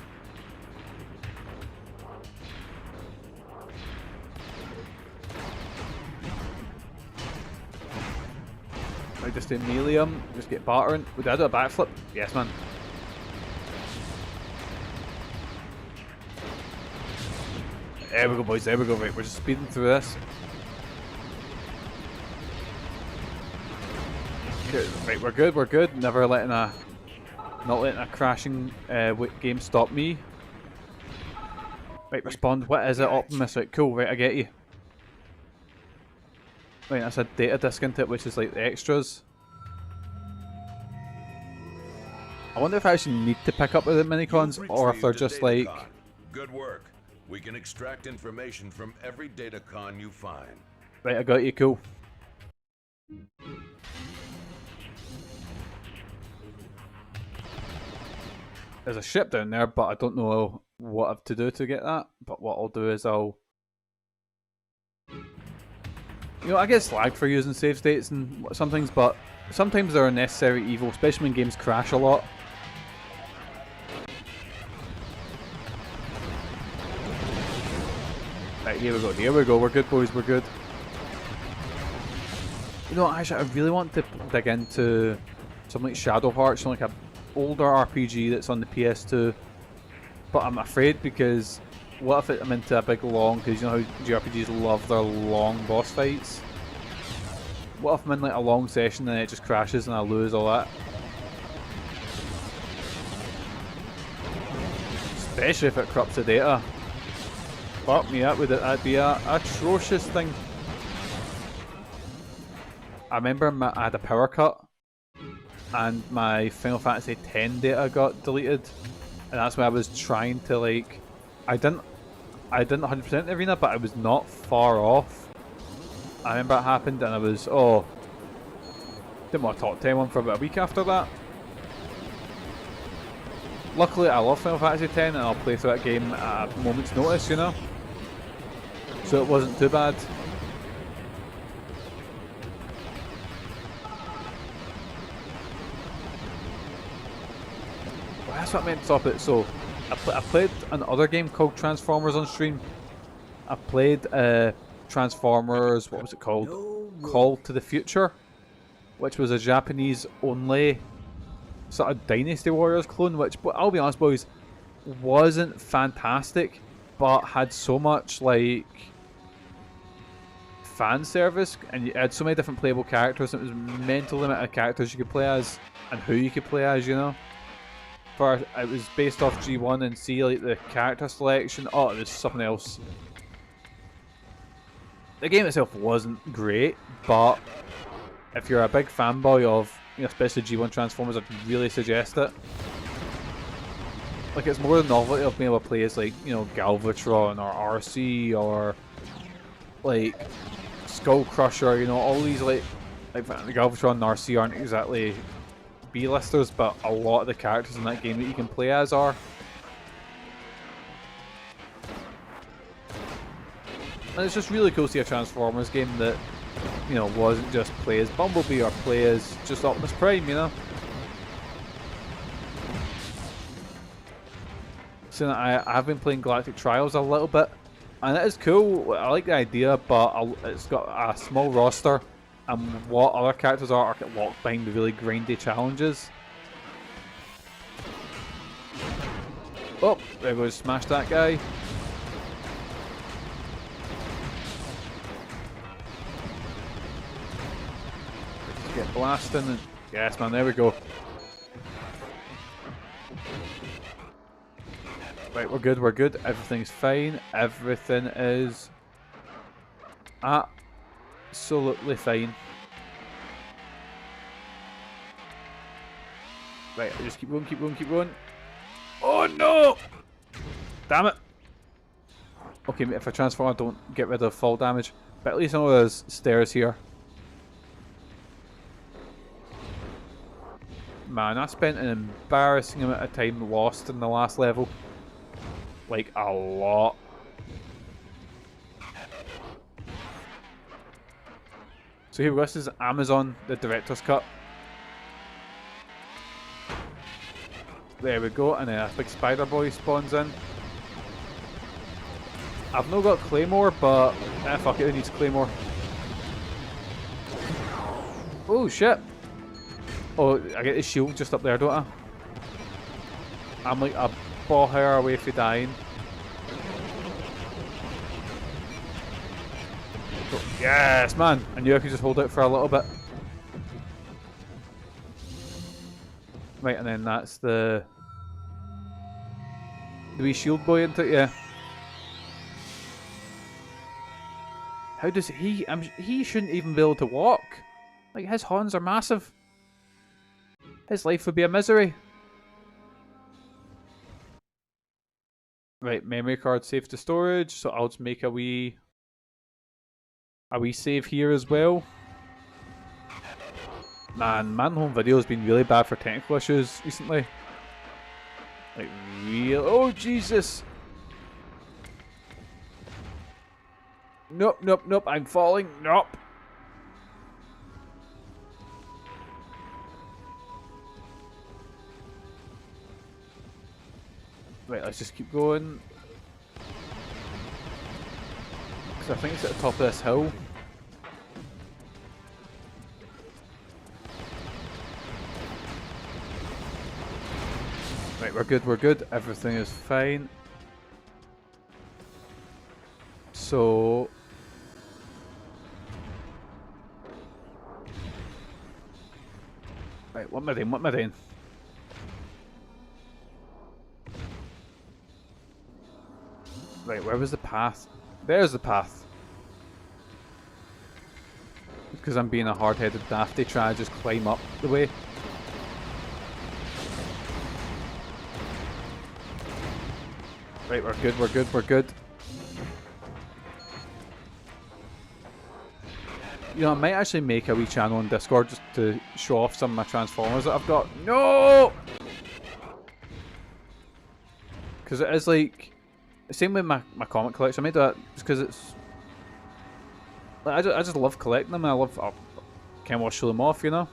I just do melee him, just get battering. Did I do a backflip? Yes, man. There we go, boys, there we go. Right, we're just speeding through this. Right, we're good, we're good. Never letting a, not letting a crashing game stop me. Right, respond. What is it, Optimus? Right, cool. Right, I get you. Right, that's a data disc into it, which is like the extras. I wonder if I actually need to pick up with the minicons, or if they're just like.
Good work. We can extract information from every datacon you find.
Right, I got you. Cool. There's a ship down there, but I don't know what I have to do to get that. But what I'll do is I'll... You know, I get slagged for using save states and some things, but sometimes they're a necessary evil, especially when games crash a lot. Right, here we go, we're good, boys, we're good. You know, actually, I really want to dig into something like Shadow Hearts, like a older RPG that's on the PS2. But I'm afraid because what if I'm into a big long, because you know how JRPGs love their long boss fights. What if I'm in like a long session and it just crashes and I lose all that? Especially if it corrupts the data. Fuck me up with it, that'd be a atrocious thing. I remember I had a power cut and my Final Fantasy X data got deleted, and that's when I was trying to like, I didn't 100% the arena, but I was not far off. I remember it happened and I was, didn't want to talk to anyone for about a week after that. Luckily I love Final Fantasy X and I'll play through that game at a moment's notice, you know, so it wasn't too bad. That's what I meant to stop it. So, I played another game called Transformers on stream. I played Transformers, what was it called? Call to the Future, which was a Japanese only sort of Dynasty Warriors clone, which, I'll be honest boys, wasn't fantastic, but had so much like fan service, and you had so many different playable characters. It was mental limit of characters you could play as, and who you could play as, you know. It was based off G1 and C, like the character selection. Oh, it was something else. The game itself wasn't great, but if you're a big fanboy of, you know, especially G1 Transformers, I'd really suggest it. Like, it's more the novelty of being able to play as, like, you know, Galvatron or RC or like Skull Crusher. You know, all these like Galvatron and RC aren't exactly B-listers, but a lot of the characters in that game that you can play as are. And it's just really cool to see a Transformers game that, you know, wasn't just play as Bumblebee or play as just Optimus Prime, you know. So I've been playing Galactic Trials a little bit, and it is cool. I like the idea, but it's got a small roster. And what other characters are locked behind the really grindy challenges. Oh, there goes, smash that guy. Let's get blasting. And yes, man, there we go. Right, we're good, we're good. Everything's fine. Everything is absolutely fine. Right, I just keep going, keep going, keep going. Oh no! Damn it! Okay, if I transform, I don't get rid of fall damage. But at least I know there's stairs here. Man, I spent an embarrassing amount of time lost in the last level. Like, a lot. So here we go, this is Amazon, the director's cut. There we go, and then a big spider boy spawns in. I've not got Claymore, but fuck it, it needs Claymore. Oh shit! Oh, I get the shield just up there, don't I? I'm like a ball hair away from dying. Yes, man! I knew I could just hold it for a little bit. Right, and then that's the wee shield boy into it, yeah. How does he? He shouldn't even be able to walk. Like, his horns are massive. His life would be a misery. Right, memory card saved to storage, so I'll just make a wee save here as well. Man, MANLON Home Video has been really bad for technical issues recently. Like, real. Oh, Jesus! Nope, nope, nope, I'm falling. Nope. Right, let's just keep going. Because I think it's at the top of this hill. Right, we're good, we're good. Everything is fine. So... Right, what am I doing? What am I doing? Right, where was the path? There's the path. Because I'm being a hard-headed dafty trying to just climb up the way. Right, we're good, we're good, we're good. You know, I might actually make a wee channel on Discord just to show off some of my Transformers that I've got. No! Because it is like... Same with my comic collection. I might do that just because it's... Like, I just love collecting them, and I can't watch show them off, you know?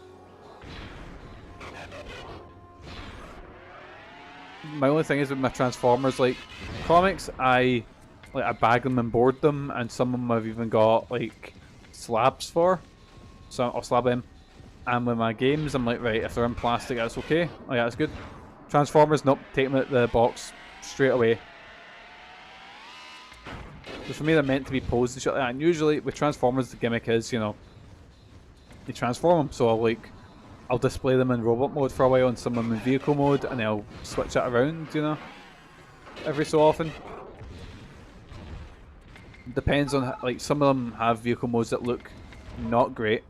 My only thing is with my Transformers, like, comics, I bag them and board them, and some of them I've even got, like, slabs for. So I'll slab them. And with my games, I'm like, right, if they're in plastic, that's okay. Oh yeah, that's good. Transformers, nope, take them out the box straight away. So for me, they're meant to be posed and shit like that. And usually with Transformers, the gimmick is, you know, you transform them. So I'll display them in robot mode for a while and some of them in vehicle mode, and then I'll switch it around, you know, every so often. Depends on, like, some of them have vehicle modes that look not great.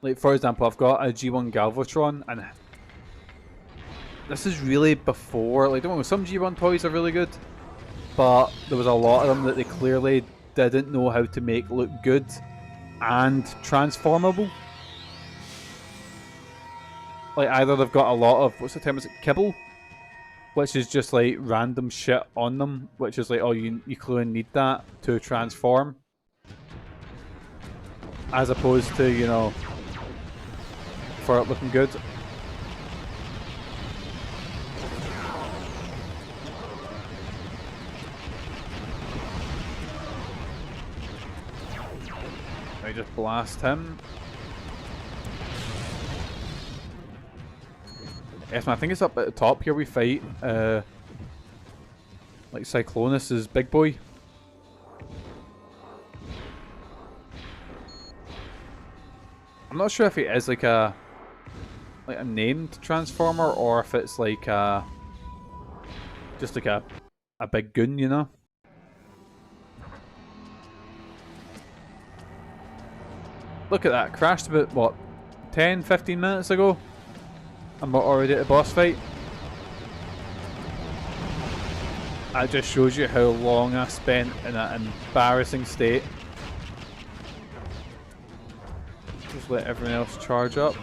Like, for example, I've got a G1 Galvatron, and this is really before, like, don't know, some G1 toys are really good, but there was a lot of them that they clearly didn't know how to make look good and transformable. Like, either they've got a lot of, what's the term, is it kibble? Which is just like random shit on them, which is like, oh, you clearly need that to transform. As opposed to, you know, for it looking good. I just blast him. Yes, man, I think it's up at the top here we fight, like Cyclonus' big boy. I'm not sure if it is like a named Transformer or if it's like just like a big goon, you know? Look at that, crashed about, what, 10-15 minutes ago? I'm already at the boss fight. That just shows you how long I spent in that embarrassing state. Just let everyone else charge up.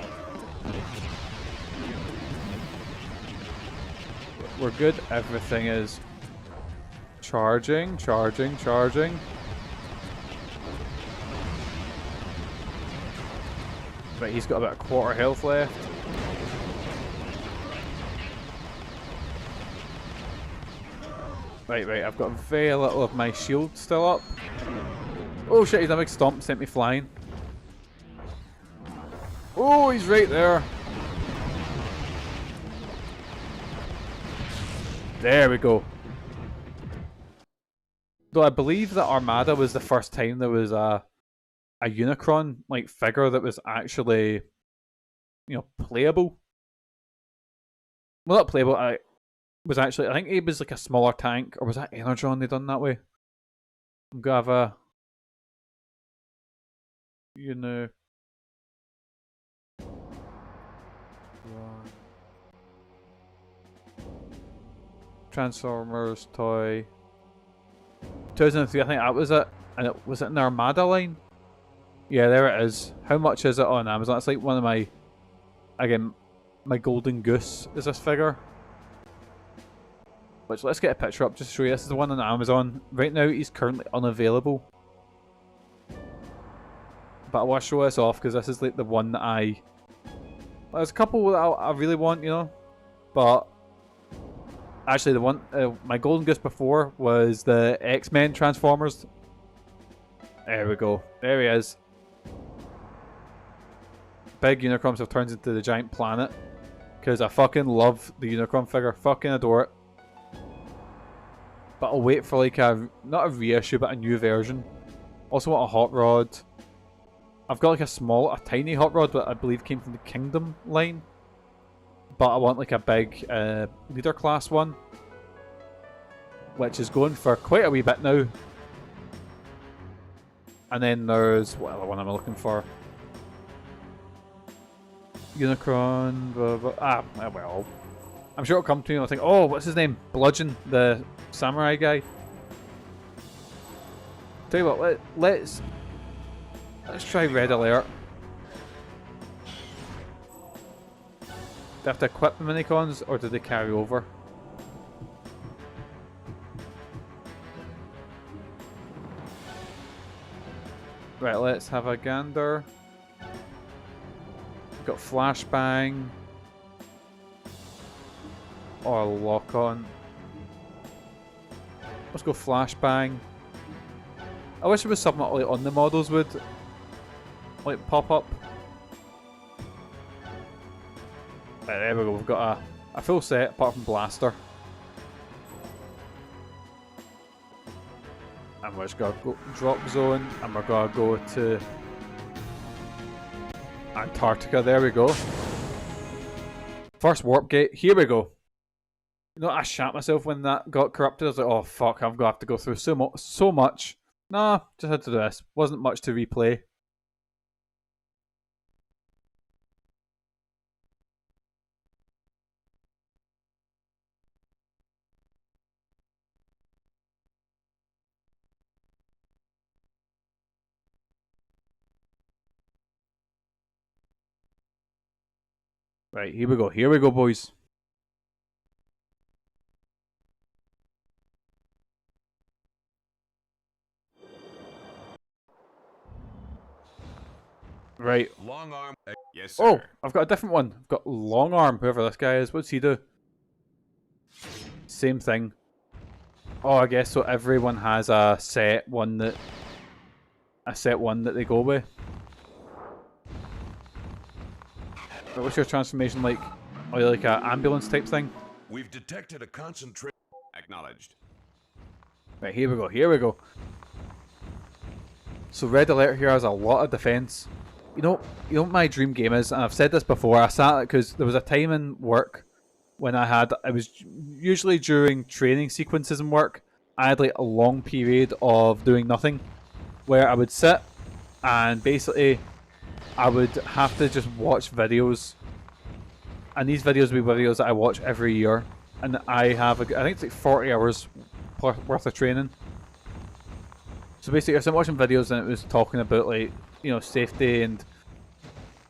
We're good. Everything is charging, charging, charging. Right, he's got about a quarter health left. Right, I've got very little of my shield still up. Oh shit, he's a big stomp, sent me flying. Oh, he's right there. There we go. Though I believe that Armada was the first time there was a Unicron like figure that was actually, you know, playable. Well, not playable. I think it was like a smaller tank, or was that Energon they done that way? I'm gonna have a, you know, Transformers toy 2003. I think that was it, and it was it in the Armada line. Yeah, there it is. How much is it on Amazon? It's like one of my, again, my golden goose is this figure. Which, let's get a picture up just to show you. This is the one on Amazon. Right now, he's currently unavailable. But I want to show this off because this is like the one that there's a couple that I really want, you know. But actually, the one, my golden goose before was the X-Men Transformers. There we go. There he is. Big Unicron have turned into the giant planet. because I fucking love the Unicron figure. Fucking adore it. But I'll wait for like a, not a reissue, but a new version. Also want a hot rod. I've got like a tiny hot rod that I believe came from the Kingdom line. But I want like a big leader class one, which is going for quite a wee bit now. And then there's, what other one am I looking for? Unicron, blah, blah. Well, I'm sure it'll come to me and I'll think, oh, what's his name? Bludgeon, the samurai guy. Tell you what, let's try Red Alert. Do I have to equip the minicons, or do they carry over? Right, let's have a gander. We've got Flashbang. Or Lock On. Let's go Flashbang. I wish there was something like on the models would like pop up. Right, there we go, we've got a full set apart from Blaster. And we're just gonna go drop zone, and we're gonna go to Antarctica. There we go. First warp gate, here we go. You know, I shat myself when that got corrupted. I was like, oh fuck, I'm gonna have to go through so much. Nah, just had to do this. Wasn't much to replay. Right, here we go, boys. Right.
Long arm. Yes, sir.
Oh, I've got a different one. I've got Long Arm, whoever this guy is. What's he do? Same thing. Oh, I guess so. Everyone has a set one that they go with. But what's your transformation like? Are you like an ambulance type thing?
We've detected a concentration.
Acknowledged.
Right, here we go. So Red Alert here has a lot of defense. You know what my dream game is, and I've said this before. I sat because there was a time in work when it was usually during training sequences in work. I had like a long period of doing nothing, where I would sit and basically I would have to just watch videos, and these videos would be videos that I watch every year, and I think it's like 40 hours worth of training. So basically, I'm watching videos and it was talking about like, you know, safety and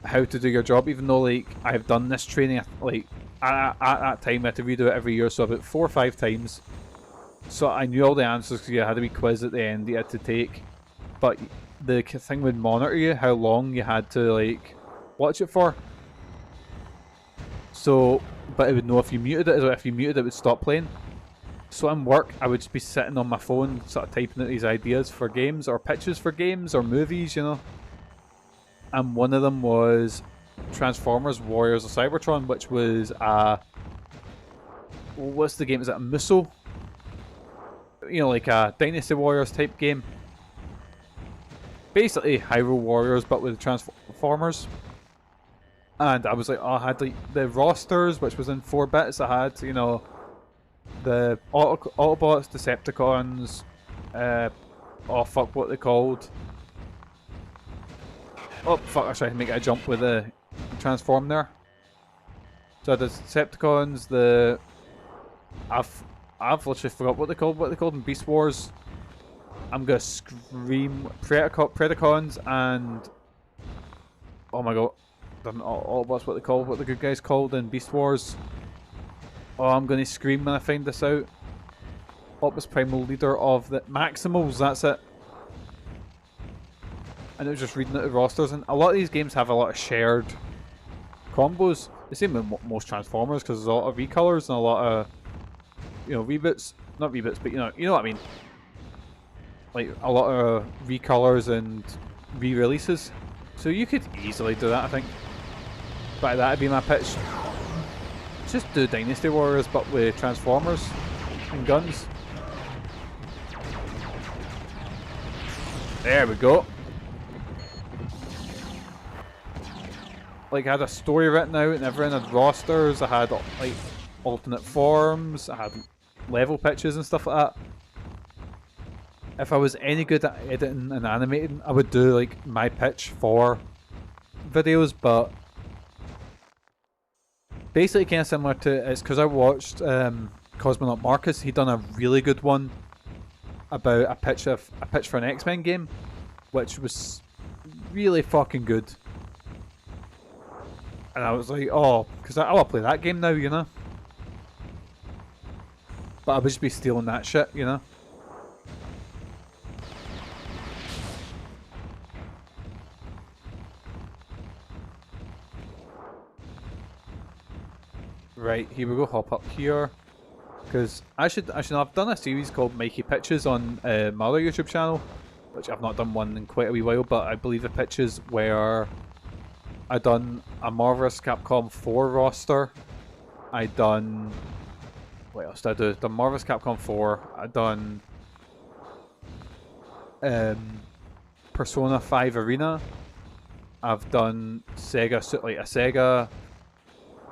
how to do your job. Even though like I've done this training like at that time, I had to redo it every year, so about 4 or 5 times. So I knew all the answers because you had a wee quiz at the end you had to take. But the thing would monitor you how long you had to like watch it for. So, but it would know if you muted it. If you muted it, would stop playing. So in work, I would just be sitting on my phone, sort of typing out these ideas for games, or pitches for games, or movies, you know. And one of them was Transformers Warriors of Cybertron, which was what's the game? Is it a Muso? You know, like a Dynasty Warriors type game. Basically Hyrule Warriors, but with Transformers. And I was like, oh, I had like the rosters, which was in 4 bits. I had, you know, the Autobots, Decepticons, oh fuck, what they called. Oh fuck, I was trying to make a jump with the transform there. So the Decepticons, I've literally forgot what they called in Beast Wars. I'm gonna scream Predacons and oh my god, Autobots, what the good guys called in Beast Wars. Oh, I'm gonna scream when I find this out. Opus Primal leader of the Maximals, that's it. And it was just reading out the rosters, and a lot of these games have a lot of shared combos. The same with most Transformers, because there's a lot of recolors and a lot of, you know, reboots. Not reboots, but you know what I mean. Like a lot of recolors and re-releases. So you could easily do that, I think. But that'd be my pitch. just do Dynasty Warriors but with Transformers and guns. There we go. Like, I had a story written out and everything. I had rosters, I had like alternate forms, I had level pitches and stuff like that. If I was any good at editing and animating, I would do like my pitch for videos, but basically kind of similar to, it's because I watched Cosmonaut Marcus. He done a really good one about a pitch for an X-Men game, which was really fucking good. And I was like, oh, because I want to play that game now, you know? But I would just be stealing that shit, you know? Right, here we go, hop up here. Because I should know, I've done a series called Mikey Pitches on my other YouTube channel, which I've not done one in quite a wee while, but I believe the pitches were I done a Marvelous Capcom 4 roster. I done, what else did I do? The Marvelous Capcom 4. I done Persona 5 Arena. I've done Sega, like a Sega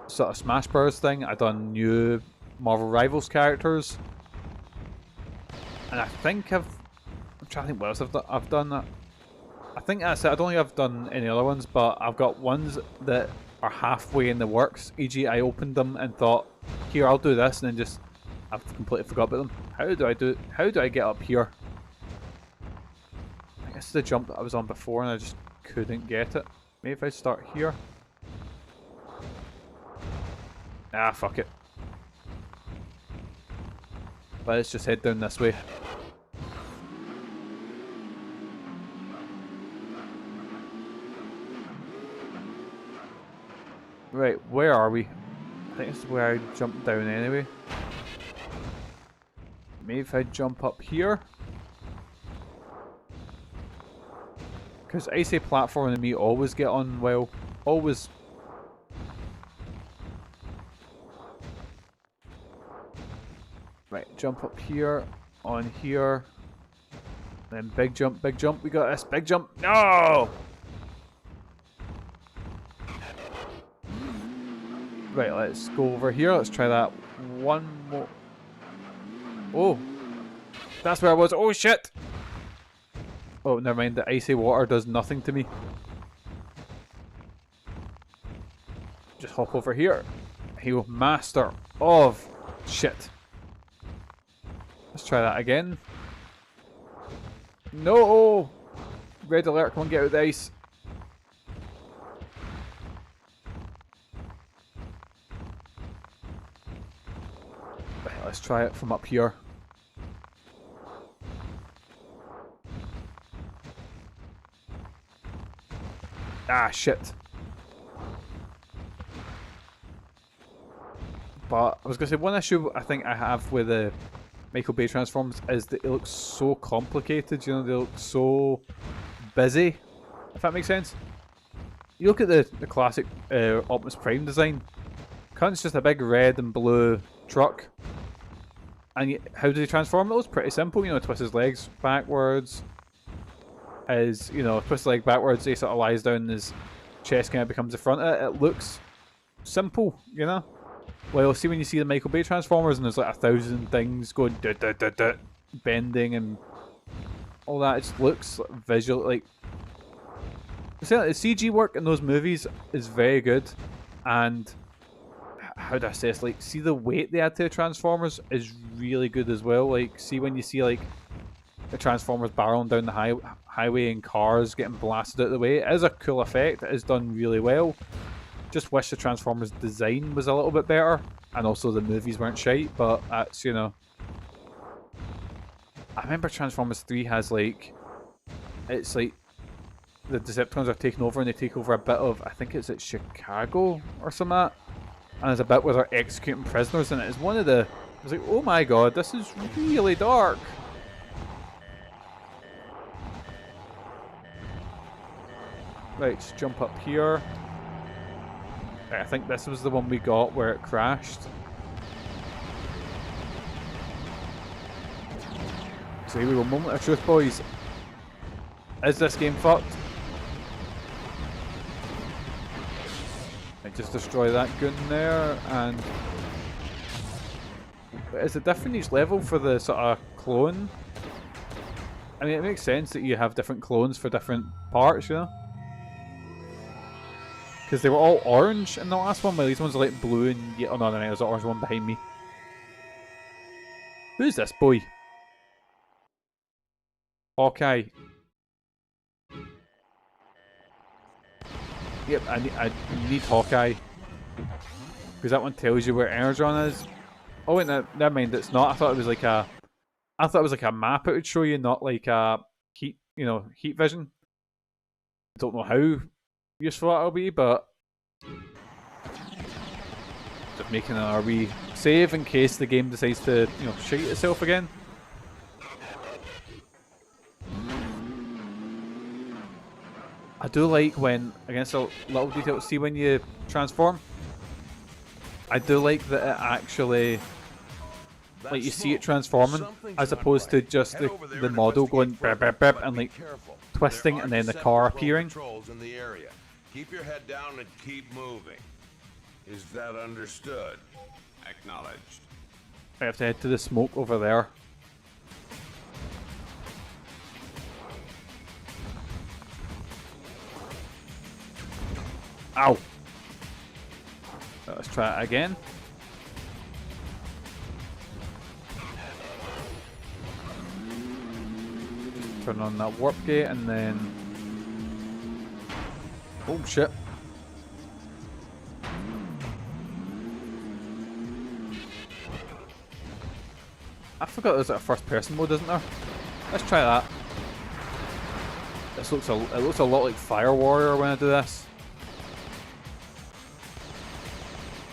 sort of Smash Bros thing. I've done new Marvel Rivals characters. And I think I'm trying to think what else I've done that. I think that's it. I don't think I've done any other ones, but I've got ones that are halfway in the works. E.g., I opened them and thought, here, I'll do this, and then just I've completely forgot about them. How do I get up here? I guess the jump that I was on before and I just couldn't get it. Maybe if I start here. Ah, fuck it. But let's just head down this way. Right, where are we? I think this is where I jumped down anyway. Maybe if I jump up here. Because icy platform and me always get on well. Always. Right, jump up here, on here. Then big jump, we got this, big jump. No! Right, let's go over here. Let's try that one more. Oh, that's where I was. Oh shit! Oh, never mind. The icy water does nothing to me. Just hop over here. Heal master of shit. Let's try that again. No! Red alert! Come on, get out of the ice. Let's try it from up here. Ah, shit. But I was going to say, one issue I think I have with the Michael Bay Transformers is that it looks so complicated, you know, they look so busy, if that makes sense. You look at the classic Optimus Prime design, it's just a big red and blue truck. And how do they transform? It was pretty simple, you know, twist his legs backwards. Twist his leg backwards, he sort of lies down and his chest kind of becomes the front of it. It looks simple, you know? Well, see when you see the Michael Bay Transformers and there's like 1,000 things going bending and all that, it just looks visual, like... The CG work in those movies is very good, and... How do I say this? Like, see the weight they add to the Transformers is really good as well. Like, see when you see like the Transformers barreling down the highway and cars getting blasted out of the way. It is a cool effect. It is done really well. Just wish the Transformers design was a little bit better, and also the movies weren't shite. But that's, you know, I remember Transformers 3 has like, it's like the Decepticons are taking over and they take over a bit of, I think it's at Chicago or something like that. And there's a bit where they're executing prisoners, and it is one of the... I was like, oh my god, this is really dark. Right, just jump up here. Right, I think this was the one we got where it crashed. So here we go, moment of truth, boys. Is this game fucked? I just destroy that gun there, and is it different each level for the sort of clone? I mean, it makes sense that you have different clones for different parts, you know? Because they were all orange in the last one, while these ones are like blue and yeah, oh no, there's an orange one behind me. Who's this boy? Hawkeye. Yep, I need Hawkeye. Because that one tells you where Energon is. Oh wait, no, never mind, it's not. I thought it was like a map it would show you, not like a heat vision. I don't know how useful that'll be, but just making a wee save in case the game decides to, shit itself again. I do like when, against a little detail, see when you transform, I do like that it actually, like you see it transforming, as opposed to just the model going burp, burp, burp, and like twisting and then the car appearing.
Keep your head down and keep moving. Is that understood?
Acknowledged.
I have to head to the smoke over there. Ow! Let's try it again. Turn on that warp gate and then... Oh shit. I forgot there's a first person mode, isn't there? Let's try that. This looks it looks a lot like Fire Warrior when I do this.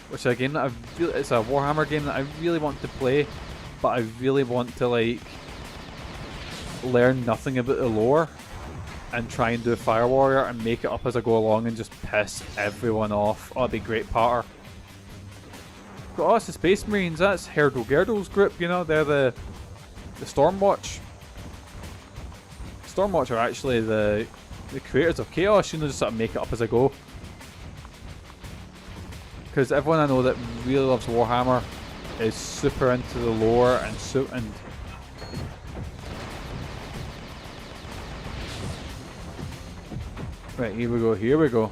Which is a game that it's a Warhammer game that I really want to play, but I really want to like learn nothing about the lore and try and do a Fire Warrior and make it up as I go along and just piss everyone off. Oh, it'd be great patter. Oh, it's the Space Marines. That's Herdo Gerdo's group, they're the Stormwatch. Stormwatch are actually the creators of Chaos, just sort of make it up as I go. Because everyone I know that really loves Warhammer is super into the lore and right, here we go.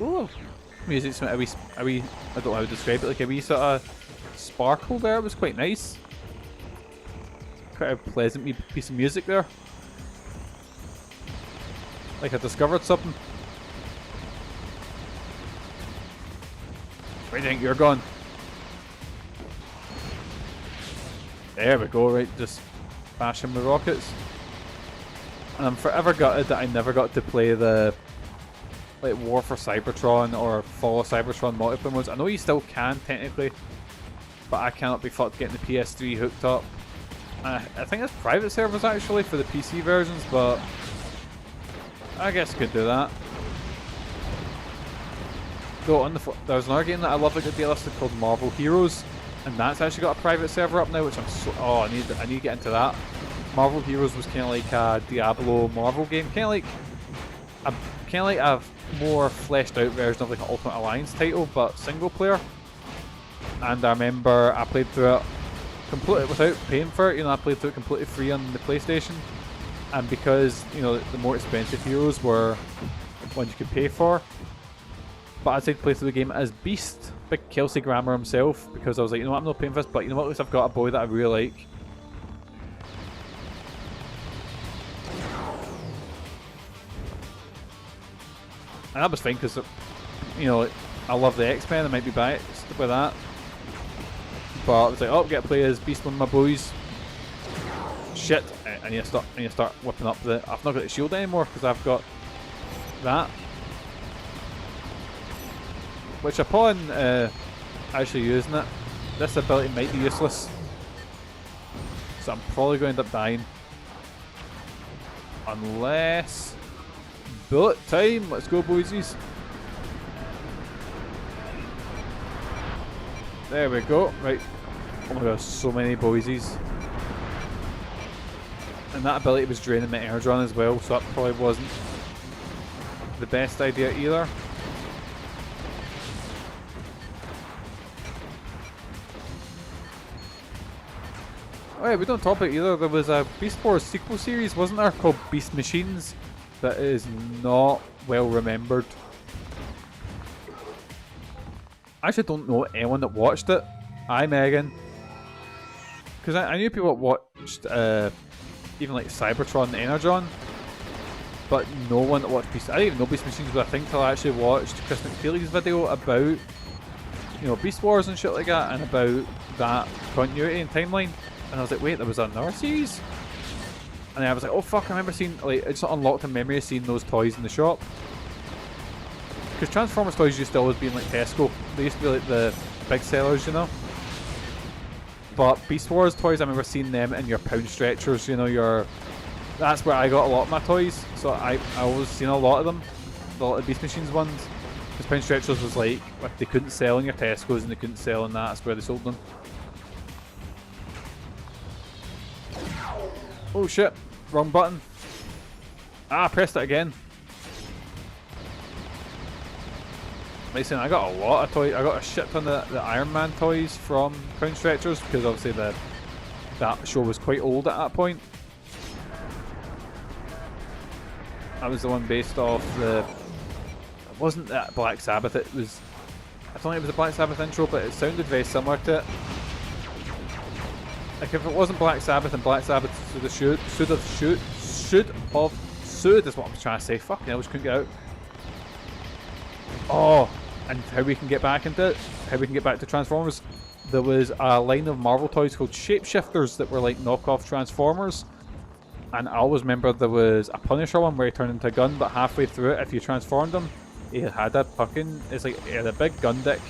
Ooh, music's a wee, I don't know how to describe it, like a wee sort of sparkle there. It was quite nice. Quite a pleasant piece of music there. Like I discovered something. Where do you think you're going? There we go, right, just bash him with rockets. And I'm forever gutted that I never got to play the like War for Cybertron or Fall of Cybertron multiplayer modes. I know you still can technically, but I cannot be fucked getting the PS3 hooked up. I think it's private servers actually for the PC versions, but I guess I could do that. Though there's another game that I love that could be listed called Marvel Heroes, and that's actually got a private server up now, which I'm so I need to get into that. Marvel Heroes was kind of like a Diablo Marvel game, kind of like a more fleshed out version of like an Ultimate Alliance title, but single player. And I remember I played through it completely without paying for it. I played through it completely free on the PlayStation. And because, the more expensive heroes were ones you could pay for. But I decided to play through the game as Beast, big Kelsey Grammer himself, because I was like, I'm not paying for this, but at least I've got a boy that I really like. And that was fine, because, I love the X-Men, I might be biased with that. But I was like, oh, get to play as Beast, one of my boys. Shit, I need to start whipping up the... I've not got the shield anymore because I've got that. Which upon actually using it, this ability might be useless. So I'm probably going to end up dying. Unless Bullet time. Let's go, boysies. There we go. Right. Oh my god, so many boysies. And that ability was draining my Energon as well, so that probably wasn't the best idea either. Oh yeah, we don't talk about it either. There was a Beast Wars sequel series, wasn't there, called Beast Machines, that is not well remembered. I actually don't know anyone that watched it. Hi Megan. Because I knew people that watched even like Cybertron and Energon, but no one that watched Beast. I didn't even know Beast Machines was a thing till I actually watched Chris McFeely's video about, you know, Beast Wars and shit like that, and about that continuity and timeline. And I was like, wait, there was another series? And then I was like, oh fuck, I remember seeing, like, it's unlocked a memory of seeing those toys in the shop. Because Transformers toys used to always be in like Tesco. They used to be like the big sellers, you know. But Beast Wars toys, I remember seeing them in your pound stretchers, you know, your... That's where I got a lot of my toys. So I always seen a lot of them. A lot of Beast Machines ones. Because pound stretchers was like, if they couldn't sell in your Tesco's and they couldn't sell in that's where they sold them. Oh shit, wrong button. Ah, I pressed it again. Listen, I got a lot of toys. I got a shit ton of the Iron Man toys from Pound Stretchers because obviously that show was quite old at that point. That was the one based off the... It wasn't that Black Sabbath, it was... I don't think it was a Black Sabbath intro, but it sounded very similar to it. Like if it wasn't Black Sabbath and Black Sabbath should have sued is what I'm trying to say. Fucking hell, I just couldn't get out. Oh, and how we can get back into it, how we can get back to Transformers. There was a line of Marvel toys called Shapeshifters that were like knockoff Transformers. And I always remember there was a Punisher one where he turned into a gun, but halfway through it, if you transformed him, he had a fucking, it's like, he had a big gun dick.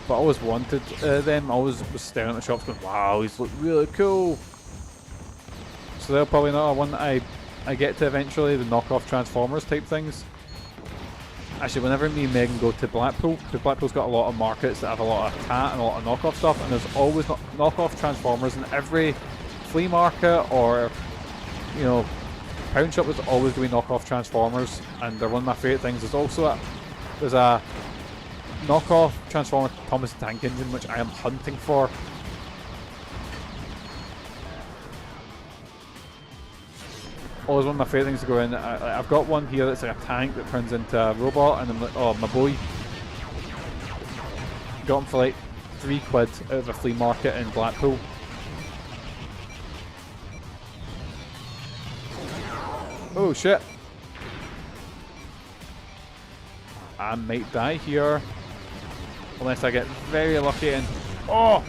But I always wanted them. I always was staring at the shops going, wow, these look really cool. So they're probably not one that I get to eventually, the knockoff Transformers type things. Actually, whenever me and Megan go to Blackpool, because Blackpool's got a lot of markets that have a lot of tat and a lot of knockoff stuff, and there's always knockoff Transformers in every flea market or, you know, pound shop. There's always going to be knockoff Transformers, and they're one of my favourite things. There's a knockoff Transformer Thomas the Tank Engine, which I am hunting for. Always one of my favourite things to go in. I've got one here that's like a tank that turns into a robot, and I'm like, oh, my boy. Got him for like £3 out of a flea market in Blackpool. Oh shit. I might die here. Unless I get very lucky and... Oh!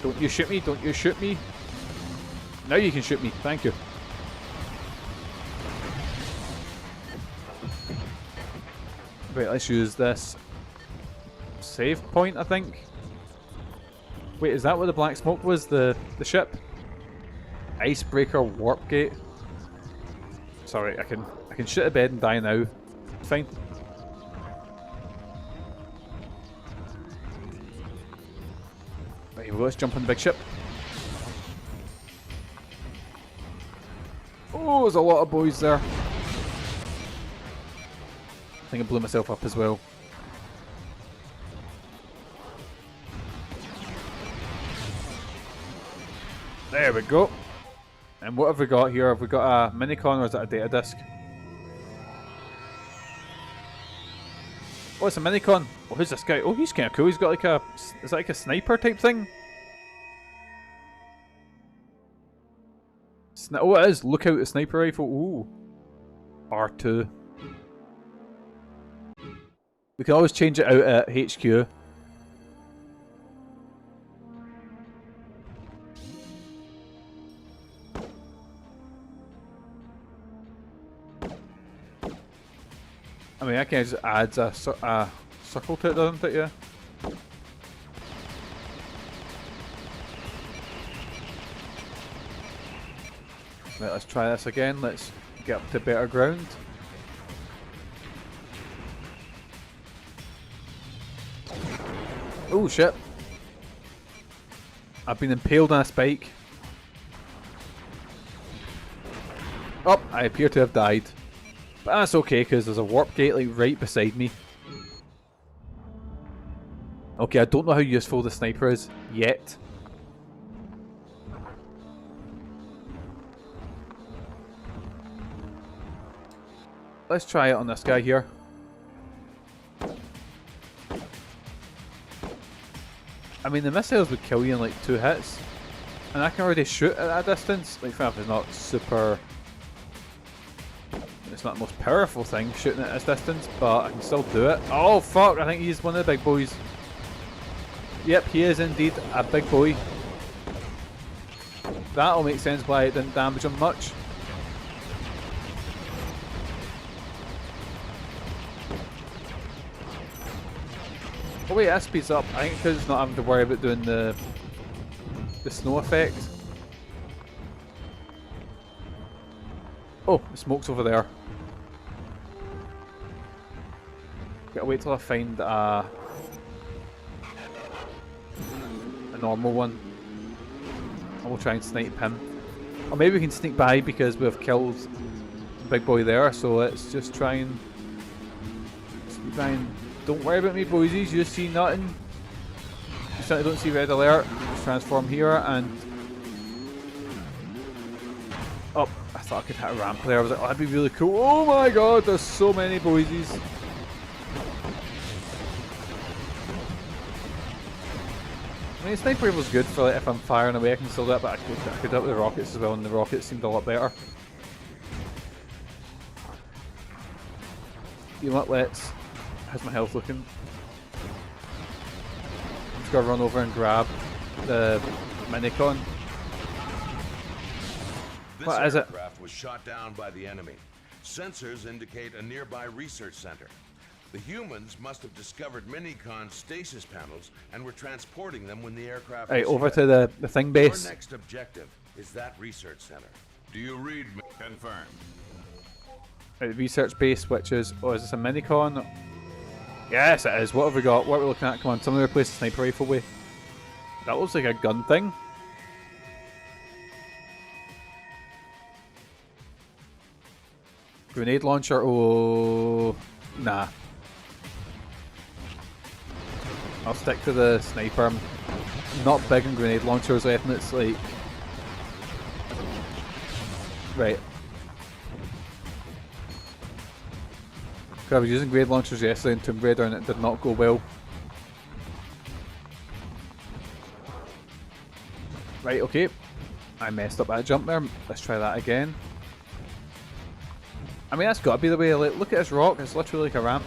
Don't you shoot me, don't you shoot me. Now you can shoot me, thank you. Wait, let's use this save point, I think. Wait, is that what the black smoke was? The ship? Icebreaker warp gate. Sorry, I can shit a bed and die now. It's fine. Right, here we go, let's jump on the big ship. Oh, there's a lot of boys there. I think I blew myself up as well. There we go. And what have we got here? Have we got a minicon or is that a data disc? Oh, it's a minicon. Oh, who's this guy? Oh, he's kind of cool. He's got like a... Is that like a sniper type thing? Oh, it is. Look out, a sniper rifle. Ooh. R2. We can always change it out at HQ. I mean, I can just add a circle to it, doesn't it? Yeah. Right, let's try this again. Let's get up to better ground. Oh shit. I've been impaled on a spike. Oh, I appear to have died. But that's okay, because there's a warp gate like right beside me. Okay, I don't know how useful the sniper is yet. Let's try it on this guy here. I mean, the missiles would kill you in like 2 hits. And I can already shoot at that distance. Like, fair enough, it's not super... It's not the most powerful thing, shooting at this distance, but I can still do it. Oh, fuck! I think he's one of the big boys. Yep, he is indeed a big boy. That'll make sense why it didn't damage him much. Oh wait, that speeds up. I think because it's not having to worry about doing the snow effect. Oh, the smoke's over there. Gotta wait till I find a normal one. I will try and snipe him. Or maybe we can sneak by because we've killed the big boy there, so let's just try and sneak by and don't worry about me, boysies, you see nothing. You certainly don't see red alert. Let's transform here and... Oh, I thought I could hit a ramp there. I was like, oh, that'd be really cool. Oh my god, there's so many boysies. I mean, sniper rifle's good for like if I'm firing away, I can still do it, but I could do it with the rockets as well, and the rockets seemed a lot better. You know what, let's... How's my health looking? I'm just gonna run over and grab the Minicon. What is it?
This aircraft was shot down by the enemy. Sensors indicate a nearby research center. The humans must have discovered Minicon stasis panels and were transporting them when the aircraft
Right,
was
over
hit.
to the thing base.
Your next objective is that research center.
Do you read me? Confirmed.
Right, the research base, which is... Oh, is this a Minicon? Yes, it is. What have we got? What are we looking at? Come on, somebody replace the sniper rifle with. That looks like a gun thing. Grenade launcher. Oh, nah. I'll stick to the sniper. I'm not big on grenade launchers. I think it's like... Right. I was using grenade launchers yesterday in Tomb Raider and it did not go well. Right, okay. I messed up that jump there. Let's try that again. I mean, that's got to be the way. Like, look at this rock. It's literally like a ramp.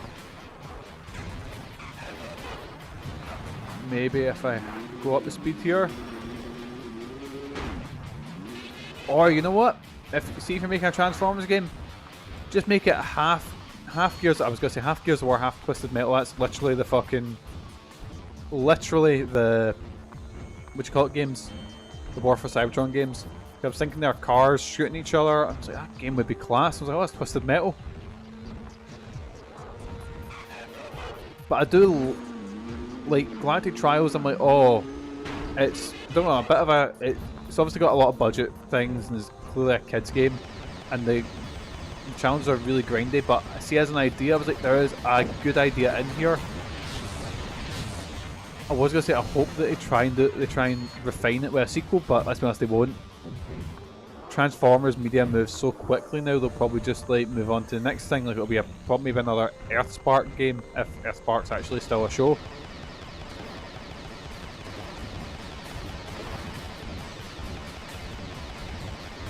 Maybe if I go up the speed here. Or, you know what? See if you're making a Transformers game, just make it half gears. I was going to say half Gears of War, half Twisted Metal. That's literally the fucking... Literally the... What you call it games? The War for Cybertron games. I was thinking there are cars shooting each other. I was like, that game would be class. I was like, oh, that's Twisted Metal. But I do... Like, Galactic Trials, I'm like, oh... It's... I don't know, a bit of a... It's obviously got a lot of budget things, and it's clearly a kids game. And the challenges are really grindy, but I see as an idea, I was like, there is a good idea in here. I was gonna say I hope that they try and refine it with a sequel, but let's be honest, they won't. Transformers media moves so quickly now, they'll probably just like move on to the next thing. Like it'll be probably another Earthspark game if Earthspark's actually still a show.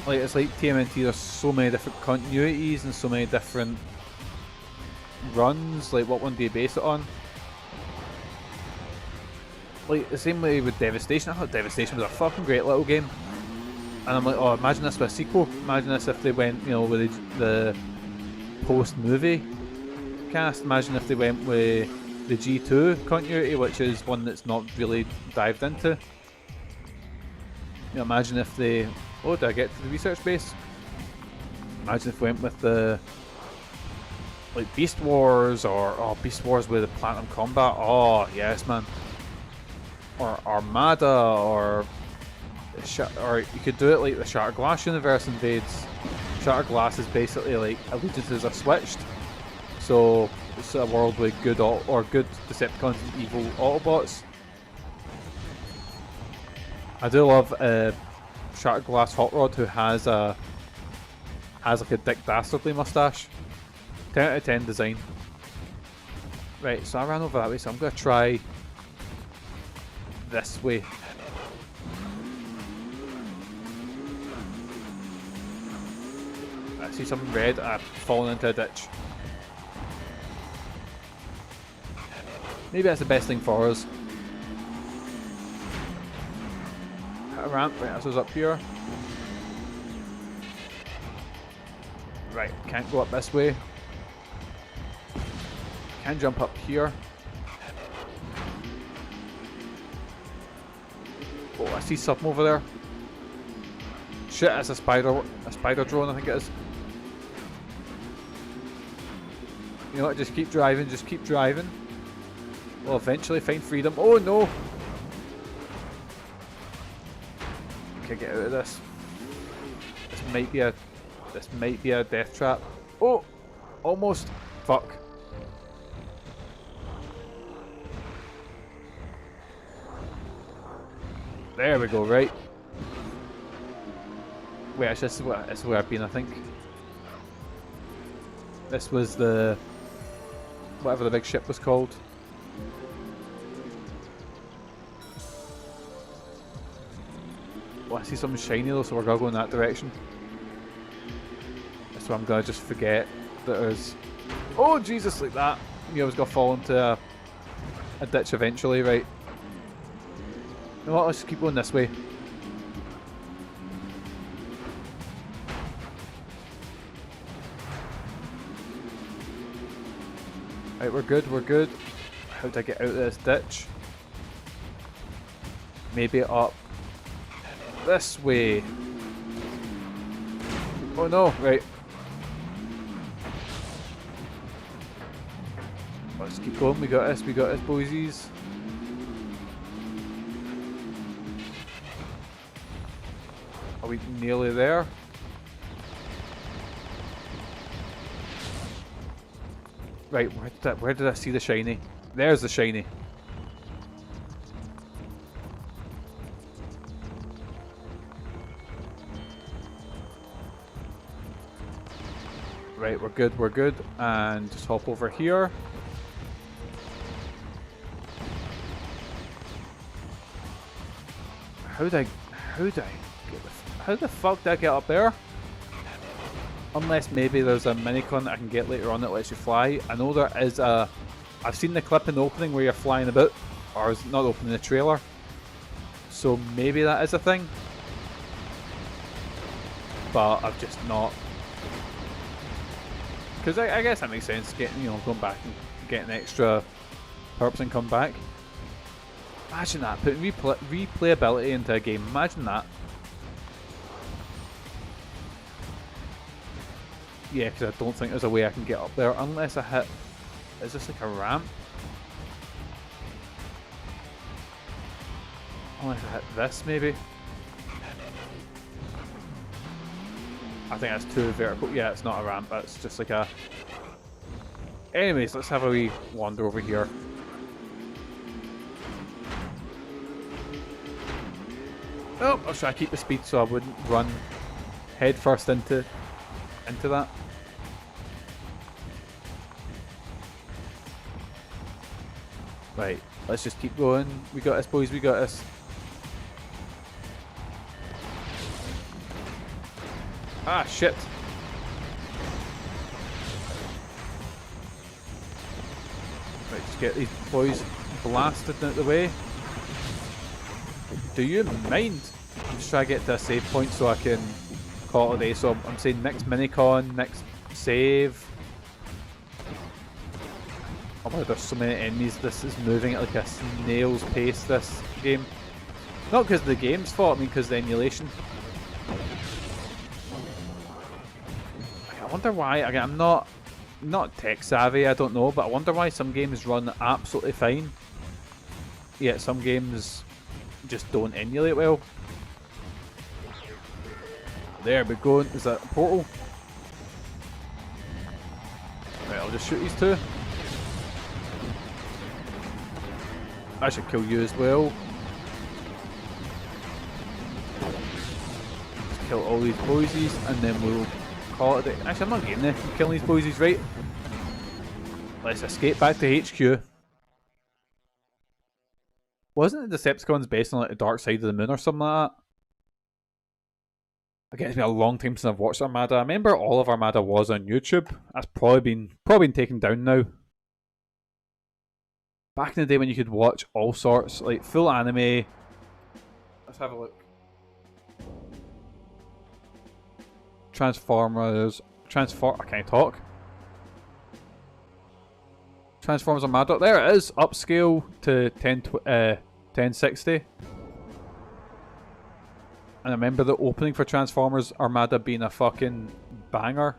Like it's like TMNT, there's so many different continuities and so many different runs. Like what one do you base it on? Like the same way with Devastation. I thought Devastation was a fucking great little game, and I'm like, oh, imagine this with a sequel. Imagine this if they went, you know, with the post-movie cast. Imagine if they went with the G2 continuity, which is one that's not really dived into. You know, imagine if they... Oh, did I get to the research base? Imagine if we went with the like Beast Wars or Beast Wars with the Platinum Combat. Oh yes, man. Or Armada or you could do it like the Shattered Glass universe invades. Shattered Glass is basically like allegiances are switched. So it's a world with good Decepticons and evil Autobots. I do love Shattered Glass Hot Rod, who has like a Dick Dastardly mustache. 10 out of 10 design. Right, so I ran over that way, so I'm gonna try this way. I see something red. I've fallen into a ditch. Maybe that's the best thing for us. Hit a ramp. Right, this was up here. Right, can't go up this way. Can jump up here. Oh, I see something over there. Shit, that's a spider drone, I think it is. You know what, just keep driving, just keep driving. We'll eventually find freedom. Oh no! Okay, get out of this. This might be a death trap. Oh! Almost. Fuck. There we go, right. Wait, actually, this is where I've been, I think. This was the... whatever the big ship was called. Oh, I see something shiny though, so we're gonna go in that direction. So I'm gonna just forget that there's... Oh, Jesus, like that. You know, I was gonna fall into a ditch eventually, right. You know what, let's just keep going this way. Right, we're good, we're good. How do I get out of this ditch? Maybe up this way. Oh no, right. Let's keep going, we got this, boysies. Are we nearly there? Right, where did I see the shiny? There's the shiny. Right, we're good. And just hop over here. How the fuck did I get up there? Unless maybe there's a minicon that I can get later on that lets you fly. I know there is a... I've seen the clip in the opening where you're flying about. Or is it not opening the trailer? So maybe that is a thing. But I've just not... Because I guess that makes sense, getting, you know, going back and getting extra perks and come back. Imagine that, putting replayability into a game, imagine that. Yeah, because I don't think there's a way I can get up there unless I hit... Is this like a ramp? Unless I hit this, maybe? I think that's too vertical. Yeah, it's not a ramp, it's just like a... Anyways, let's have a wee wander over here. Oh, I'll try to keep the speed so I wouldn't run head first into that. Right, let's just keep going. We got this, boys, we got this. Ah, shit. Right, just get these boys blasted out of the way. Do you mind? I'm just trying to get to a save point so I can call it a day. So I'm saying next minicon, next save. Oh my god, there's so many enemies. This is moving at like a snail's pace, this game. Not because the game's fault, I mean because the emulation. wonder why. Again, I'm not tech savvy, I don't know, but I wonder why some games run absolutely fine, yet some games just don't emulate well. There we go. Is that a portal? Right, I'll just shoot these two. I should kill you as well. Just kill all these boysies and then we'll call it a day. Actually, I'm not getting there. I'm killing these boysies, right? Let's escape back to HQ. Wasn't the Decepticons based on like the dark side of the moon or something like that? Again, it's been a long time since I've watched Armada. I remember all of Armada was on YouTube. That's probably been taken down now. Back in the day when you could watch all sorts, like full anime. Let's have a look. Transformers. I can't talk. Transformers Armada. There it is. Upscale to 1060. And I remember the opening for Transformers Armada being a fucking banger.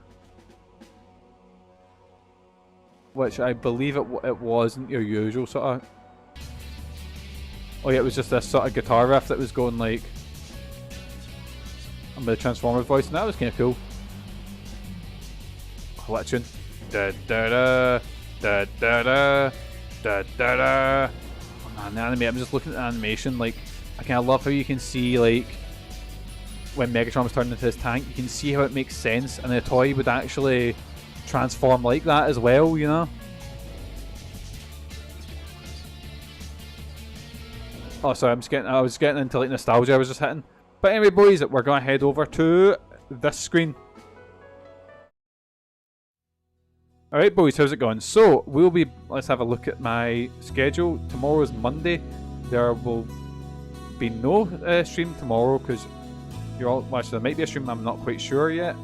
Which I believe it wasn't your usual sort of... Oh yeah, it was just this sort of guitar riff that was going like... And with the Transformers voice, and that was kind of cool. Oh, that tune. Da da da da da da da da da. Oh man, the anime, I'm just looking at the animation, like, I kind of love how you can see, like, when Megatron was turned into his tank, you can see how it makes sense, and the toy would actually transform like that as well, you know? Oh, sorry, I was getting into like nostalgia I was just hitting. But anyway, boys, we're going to head over to this screen. Alright, boys, how's it going? So, let's have a look at my schedule. Tomorrow is Monday. There will be no stream tomorrow because actually, there might be a stream, I'm not quite sure yet.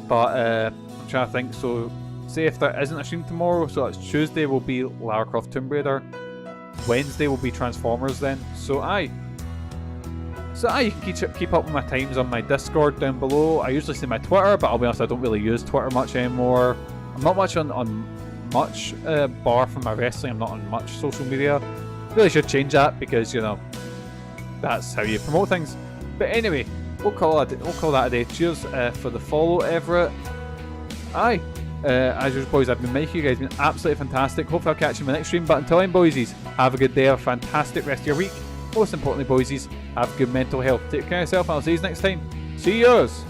But I'm trying to think. So, say if there isn't a stream tomorrow, so that's Tuesday will be Lara Croft Tomb Raider. Wednesday will be Transformers then. So you can keep up with my times on my Discord down below. I usually say my Twitter, but I'll be honest, I don't really use Twitter much anymore. I'm not much on much, bar from my wrestling. I'm not on much social media. Really should change that because, you know, that's how you promote things. But anyway, we'll call that a day. Cheers for the follow, Everett. As usual, boys, I've been Mikey. You guys have been absolutely fantastic. Hopefully I'll catch you in my next stream. But until then, boysies, have a good day. Have a fantastic rest of your week. Most importantly, boysies, have good mental health. Take care of yourself, and I'll see you next time. See yours.